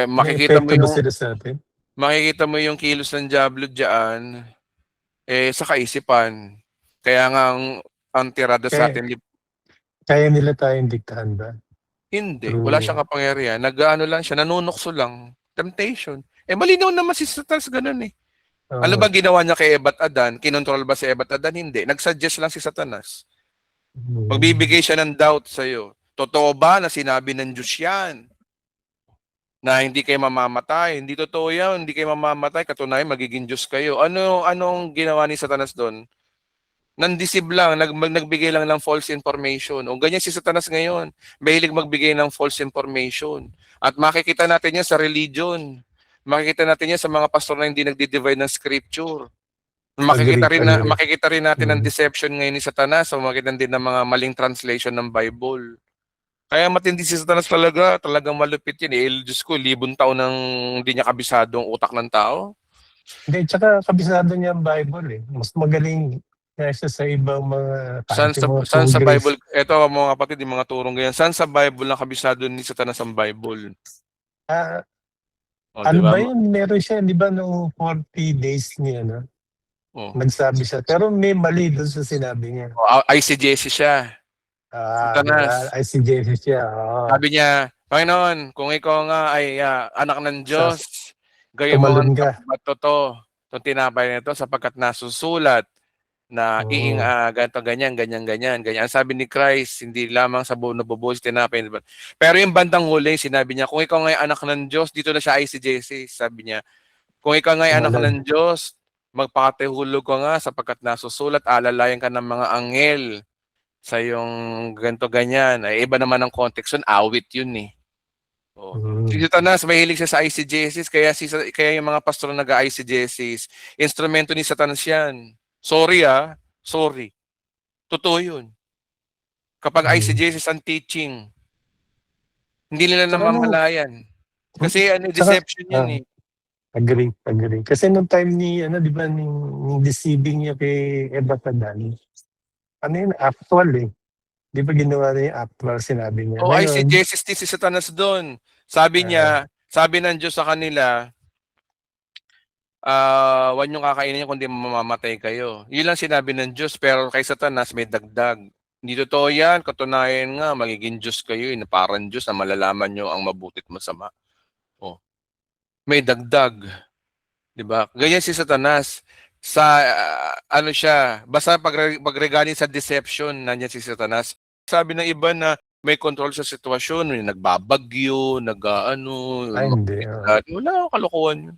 Makikita mo yung sila sa atin? Makikita mo yung kilos ng dyablo diyan sa kaisipan. Kaya nga ang tirada sa atin, kaya nila tayong diktahan ba? hindi. Wala siyang kapangyarihan. Nag-ano lang siya, nanunokso lang. Temptation. Malinaw naman si Satanas ganun eh. Ano ba ginawa niya kay Eva at Adan? Kinontrol ba si Eva at Adan? Hindi. Nag-suggest lang si Satanas. Magbibigay siya ng doubt sa'yo. Totoo ba na sinabi ng Diyos yan? Na hindi kayo mamamatay. Hindi totoo yan. Hindi kayo mamamatay. Katunayan, magiging Diyos kayo. Anong ginawa ni Satanas doon? Nandisib lang. Nagbigay lang ng false information. Ganyan si Satanas ngayon. Mahilig magbigay ng false information. At makikita natin yan sa religion. Makikita natin yan sa mga pastor na hindi nagdi-divide ng scripture. Makikita rin natin ang deception ngayon ni Satanas. So makikita din ng mga maling translation ng Bible. Kaya matindi si Satanas talaga. Talagang malupit yan. Diyos ko, 1,000 taon nang hindi niya kabisado ang utak ng tao. Hindi, tsaka kabisado niya ang Bible . Mas magaling kaysa sa ibang mga... Saan sa Bible? Ito mga kapatid, yung mga turong ganyan. Saan sa Bible na kabisado ni Satanas ang Bible? Ano ba yun? Meron siya, di ba, noong 40 days niya, nagsabi siya. Pero may mali doon sa sinabi niya. ICJS siya. Satanas. ICJS siya. Sabi niya, Panginoon, kung ikaw nga ay anak ng Diyos, gayon mo ang totoo. Itong tinapay nito sapagkat nasusulat na ganito, ganyan. Sabi ni Christ, hindi lamang sa buo nabubuhos tinapay. Pero yung bandang huli, sinabi niya, kung ikaw nga ay anak ng Diyos, dito na siya ICJC. Sabi niya, kung ikaw nga ay anak ng Diyos, magpakatihulog ka nga sapagkat nasusulat, alalayan ka ng mga anghel sa yung ganito ganyan. Ay, iba naman ang context yun, awit yun eh. Oh. Si Satanas, mahilig siya sa ICJSs, kaya yung mga pastor na nag-ICJSs, instrumento ni Satanas yan. Sorry sorry. Totoo yun. Kapag ICJSs ang teaching, hindi nila Saka namamalayan. Kasi deception yun eh. Agree. Kasi nung time ni, di ba, yung deceiving niya kay Eva Padan, actual eh. Di ba ginawa niya yung actual, sinabi niya. O Ngayon, ICJSs si Satanas doon. Sabi niya, sabi ng Diyos sa kanila, huwag niyong kakainin niya kundi mamamatay kayo. Yun lang sinabi ng Diyos, pero kay Satanas may dagdag. Hindi totoo yan, katunayan nga, magiging Diyos kayo, na parang Diyos na malalaman niyo ang mabutit masama. Oh. May dagdag. Diba? Ganyan si Satanas. Sa, basta pag regarding sa deception, nandiyan si Satanas. Sabi ng iba na may control sa sitwasyon, may nagbabagyo, hindi. wala, kalokohan yun.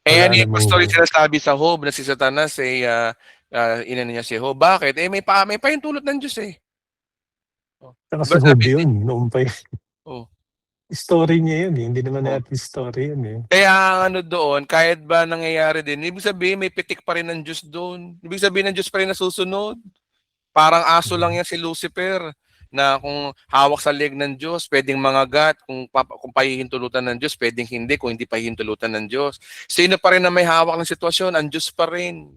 Wala Yung namang story sinasabi sa Job na si Satanas inano niya si Job. Bakit? May pahintulot ng Diyos eh. Saka si Diba Job sabi yun, noon pa Oh. story niya yun eh. Hindi naman natin story yun eh. Kaya doon, kahit ba nangyayari din, ibig sabihin may pitik pa rin ng Diyos doon. Ibig sabihin ng Diyos pa rin nasusunod. Parang aso lang yan si Lucifer na kung hawak sa leg ng Diyos, pwedeng mangagat. Kung pahihintulutan ng Diyos, pwedeng hindi. Kung hindi pahihintulutan ng Diyos. Sino pa rin na may hawak ng sitwasyon? Ang Diyos pa rin.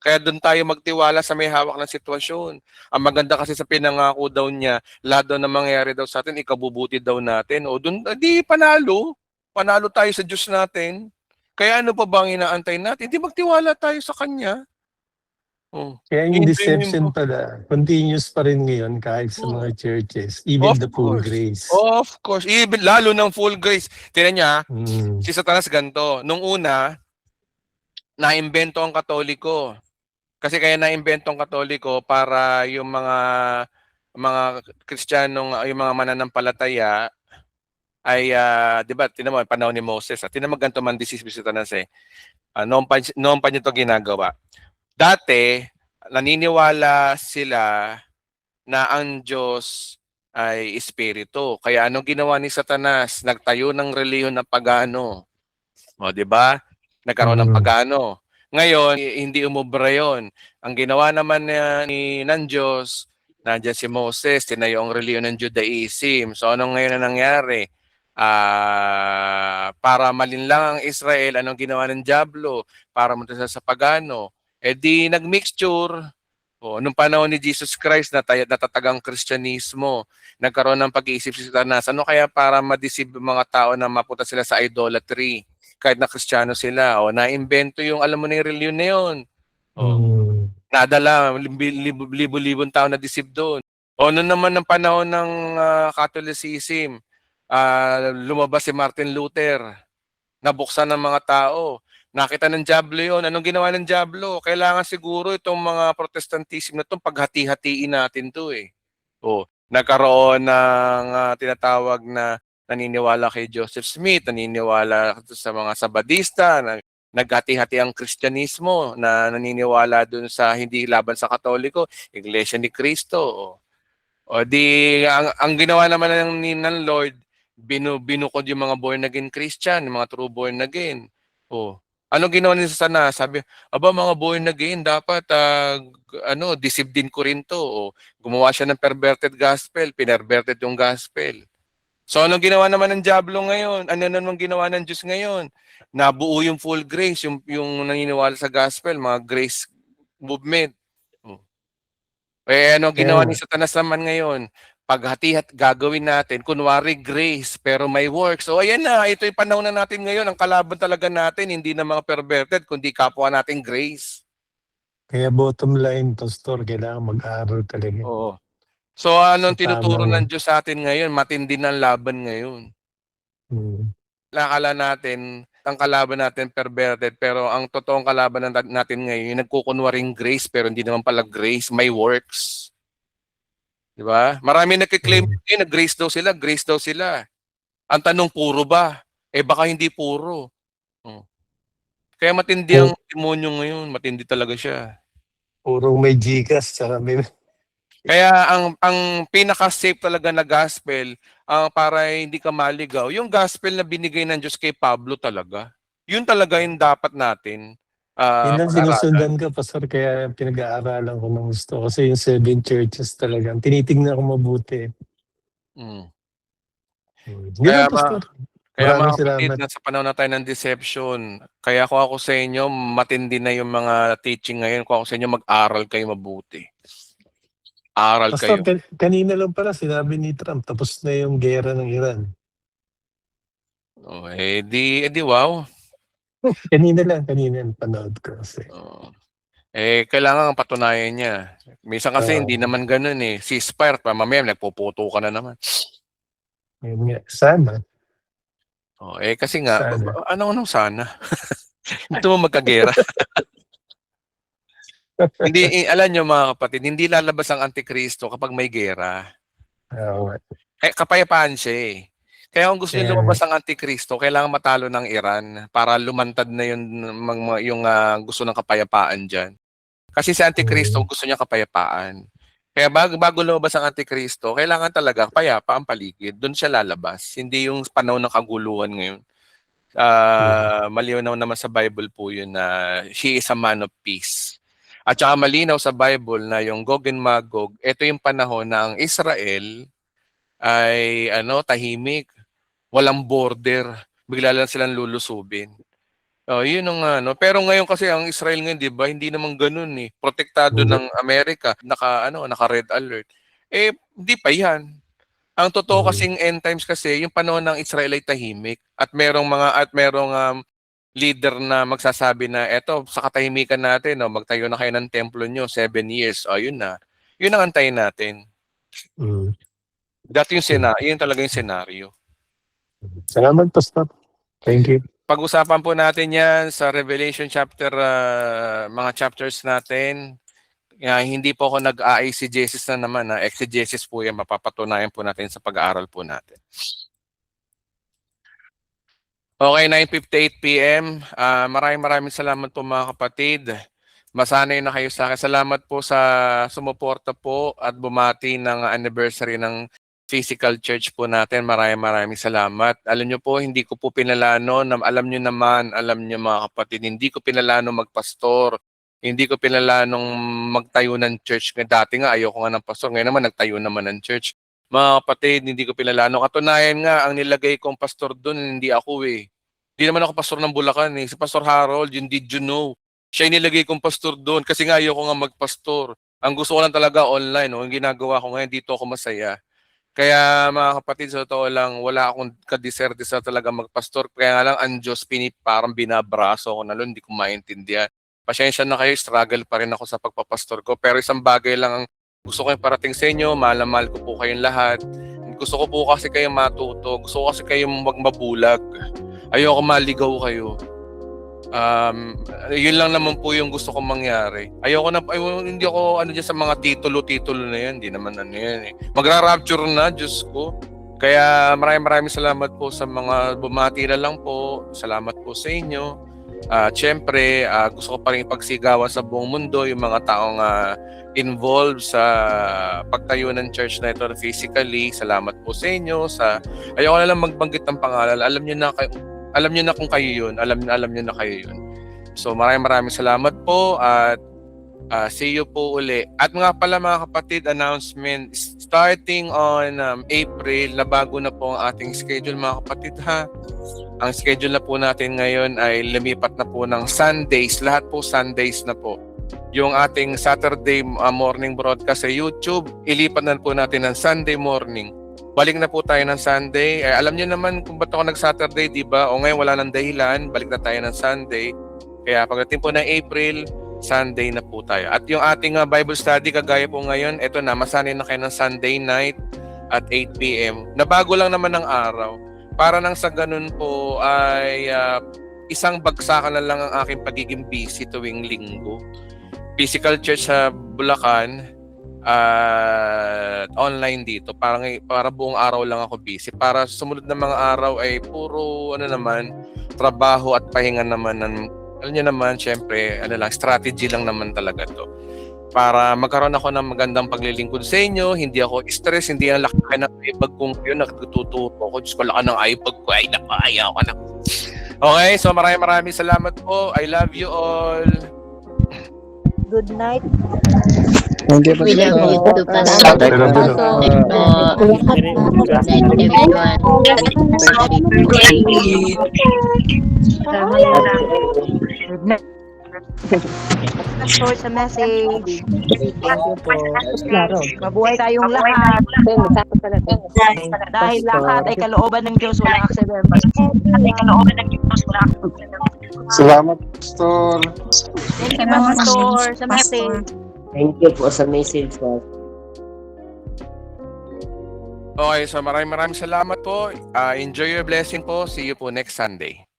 Kaya doon tayo magtiwala sa may hawak ng sitwasyon. Ang maganda kasi sa pinangako daw niya, lahat daw na mangyayari daw sa atin, ikabubuti daw natin. O doon, di panalo. Panalo tayo sa Diyos natin. Kaya ano pa ba ang inaantay natin? Hindi magtiwala tayo sa Kanya. Kaya yung deception pala, continuous pa rin ngayon kahit sa mga churches, even the full grace. Of course. Even, lalo ng full grace. Tingnan niya, si Satanas ganito. Nung una, naimbento ang Katoliko. Kasi kaya naimbento ang Katoliko para yung mga Kristiyanong, yung mga mananampalataya ay, di ba, tinan mo, panahon ni Moses. Tinan mo ganito man si Satanas eh. Noon pa niya ito ginagawa. Dati, naniniwala sila na ang Diyos ay espiritu. Kaya anong ginawa ni Satanas? Nagtayo ng reliyon ng pagano. O, di ba? Nagkaroon ng pagano. Ngayon, hindi umubra yun. Ang ginawa naman ng Diyos, nandiyan si Moses, tinayo ang reliyon ng Judaism. So, anong ngayon na nangyari? Para malinlang ang Israel, anong ginawa ng Diablo? Para munta sa pagano. Di nagmixture. Nung panahon ni Jesus Christ, natatagang Kristyanismo, nagkaroon ng pag-iisip si Satanas. Ano kaya para ma-deceive mga tao na mapunta sila sa idolatry? Kahit na Kristiyano sila. Na-invento yung, alam mo na yung reliyon na yun. Nadala, libo-libong tao na deceive doon. Noon naman ng panahon ng Catholicism, lumabas si Martin Luther. Nabuksan ng mga tao. Nakita ng Diablo yun. Anong ginawa ng Diablo? Kailangan siguro itong mga Protestantism na itong paghati-hatiin natin to eh. Nagkaroon ng tinatawag na naniniwala kay Joseph Smith, naniniwala sa mga Sabadista, naghati-hati ang Kristyanismo na naniniwala dun sa hindi laban sa Katoliko, Iglesia ni Cristo. Ang ginawa naman ng Lord, binukod yung mga born again Christian, yung mga true born again. Ano ginawa ni Satanas? Sabi, mga born again, dapat deceive din ko rin to. Gumawa siya ng perverted gospel, pinerverted yung gospel. So anong ginawa naman ng Diablo ngayon? Ano naman ginawa ng Diyos ngayon? Nabuo yung full grace, yung naniniwala sa gospel, mga grace movement. Ano ginawa ni Satanas naman ngayon? Paghati-hat gagawin natin, kunwari grace, pero may works. Ayan na, ito yung panahon na natin ngayon. Ang kalaban talaga natin, hindi na mga perverted, kundi kapwa natin grace. Kaya bottom line, Pastor, kailangan mag-aaral talaga. So anong tinuturo ng Diyos sa atin ngayon? Matindi ng laban ngayon. Akala natin, ang kalaban natin perverted, pero ang totoong kalaban natin ngayon, yung nagkukunwaring grace, pero hindi naman pala grace, may works. Diba? Marami nagkiklaim na grace daw sila. Ang tanong, puro ba? Baka hindi puro. Kaya matindi ang demonyo ngayon, matindi talaga siya. Puro may Gcash, tsaka may... Kaya ang pinaka-safe talaga na gospel, para hindi ka maligaw, yung gospel na binigay ng Diyos kay Pablo talaga. Yun talaga yung dapat natin Yun ang pag-aralan. sinusundan ko, Pastor, kaya pinag-aaralan ko ng gusto. Kasi yung 7 churches talagang tinitignan ko mabuti. Mm. Yun Kaya lang, Pastor. kaya mga Maraming kapatid, salamat. nasa panahon na tayo ng deception. Kaya kung ako sa inyo, matindi na yung mga teaching ngayon. Kung ako sa inyo, mag-aral kayo mabuti. Aral Pastor, kayo. kanina lang pala sinabi ni Trump, tapos na yung gera ng Iran. Oh, di wow. Kanina panood ko. Kasi. Oh. Kailangan patunayan niya. Minsan kasi hindi naman ganun eh. Ceasefire, pa mamaya nagpuputo ka na naman. Yun nga, sana. Kasi nga, Sana. anong sana? Ito mo magkagera. Hindi, alam nyo mga kapatid, hindi lalabas ang Antikristo kapag may gera. Oo. Kapayapaan siya eh. Kaya kung gusto niyo Yeah. lumabas ang Antikristo, kailangan matalo ng Iran para lumantad na yung gusto ng kapayapaan dyan. Kasi si Antikristo gusto niya kapayapaan. Kaya bago lumabas ang Antikristo, kailangan talaga payapa ang paligid. Doon siya lalabas. Hindi yung panahon ng kaguluhan ngayon. Malinaw naman sa Bible po yun na she is a man of peace. At saka malinaw sa Bible na yung Gog and Magog, ito yung panahon na ang Israel ay tahimik, walang border, bigla lang silang lulusubin. Yun ang pero ngayon kasi ang Israel ngayon, 'di ba, hindi naman ganoon eh. Protektado ng Amerika, naka-red alert. Hindi pa 'yan. Ang totoo kasing end times kasi, yung panahon ng Israel ay tahimik at merong leader na magsasabi na eto sa katahimikan natin, magtayo na kayo ng templo nyo 7 years. Yun na. Yun ang antayin natin. Dati yun talaga yung senaryo. Salamat, Pastor. Thank you. Pag-usapan po natin yan sa Revelation chapter, mga chapters natin. Hindi po ako nag-exegesis na naman. Exegesis po yan. Mapapatunayan po natin sa pag-aaral po natin. Okay, 9:58 p.m. Maraming salamat po mga kapatid. Masanay na kayo sa akin. Salamat po sa sumuporta po at bumati ng anniversary ng physical church po natin. Maraming salamat. Alam nyo po, hindi ko po pinalano. Alam nyo mga kapatid, hindi ko pinalano magpastor. Hindi ko pinalanong magtayo ng church. Dati nga, ayoko nga ng pastor. Ngayon naman, nagtayo naman ng church. Mga kapatid, hindi ko pinalano. Katunayan nga, ang nilagay kong pastor doon, hindi ako eh. Hindi naman ako pastor ng Bulacan eh. Si Pastor Harold, yung did you know? Siya yung nilagay kong pastor doon kasi nga ayoko nga magpastor. Ang gusto ko lang talaga online. Ang ginagawa ko ngayon, dito ako masaya. Kaya mga kapatid, sa totoo lang, wala akong kadiserte sa talaga magpastor. Kaya nga lang, ang Diyos parang binabraso ko na lang, hindi ko maintindihan. Pasensya na kayo, struggle pa rin ako sa pagpapastor ko. Pero isang bagay lang ang gusto ko yung parating sa inyo, mahal na mahal ko po kayong lahat. Gusto ko po kasi kayong matuto. Gusto ko kasi kayong magmabulag. Ayoko maligaw kayo. Yun lang naman po yung gusto kong mangyari. Hindi ako dyan sa mga titulo-titulo na yan. Hindi naman yan eh. Magra-rapture na, Diyos ko. Kaya maraming salamat po sa mga bumati na lang po. Salamat po sa inyo. Siyempre, gusto ko pa rin pagsigawan sa buong mundo yung mga taong involved sa pagtayo ng church na ito physically. Salamat po sa inyo. Ayoko na lang magbanggit ng pangalan. Alam niyo na kung kayo yun. Alam niyo na kayo yun. So maraming salamat po at see you po uli. At nga pala mga kapatid, announcement starting on April, na bago na po ang ating schedule mga kapatid ha. Ang schedule na po natin ngayon ay lumipat na po ng Sundays. Lahat po Sundays na po. Yung ating Saturday morning broadcast sa YouTube, ilipat na po natin ng Sunday morning. Balik na po tayo ng Sunday. Alam niyo naman kung ba't ako nag-Saturday, di ba? O ngayon wala nang dahilan, balik na tayo ng Sunday. Kaya pagdating po ng April, Sunday na po tayo. At yung ating Bible study, kagaya po ngayon, eto na, masanay na kayo ng Sunday night at 8 p.m. Nabago lang naman ng araw. Para nang sa ganun po ay isang bagsakan na lang ang aking pagiging busy tuwing linggo. Physical church sa Bulacan, online dito. Para buong araw lang ako busy. Para sumunod na mga araw ay puro trabaho at pahinga naman ng alam niyo naman, syempre, strategy lang naman talaga to. Para magkaroon ako ng magandang paglilingkod sa inyo, hindi ako stress, hindi ang laki ng ibag kong yun, nagtuturo ako. Diyos ko, laki ng ibag ko, ay naku, ayaw ko na. Okay, so maraming salamat po. I love you all. Good night. Thank you, We love you too, Pastor. Good night po. Good night, everyone. Good night. Pastor, sa message. Thank you po. Mabuhay tayong lahat. Dahil lahat ay kalooban ng Diyos, walang aksidente. Salamat, Pastor. Thank you, Pastor, sa message. Thank you po sa message po. Okay, so maraming salamat po. Enjoy your blessing po. See you po next Sunday.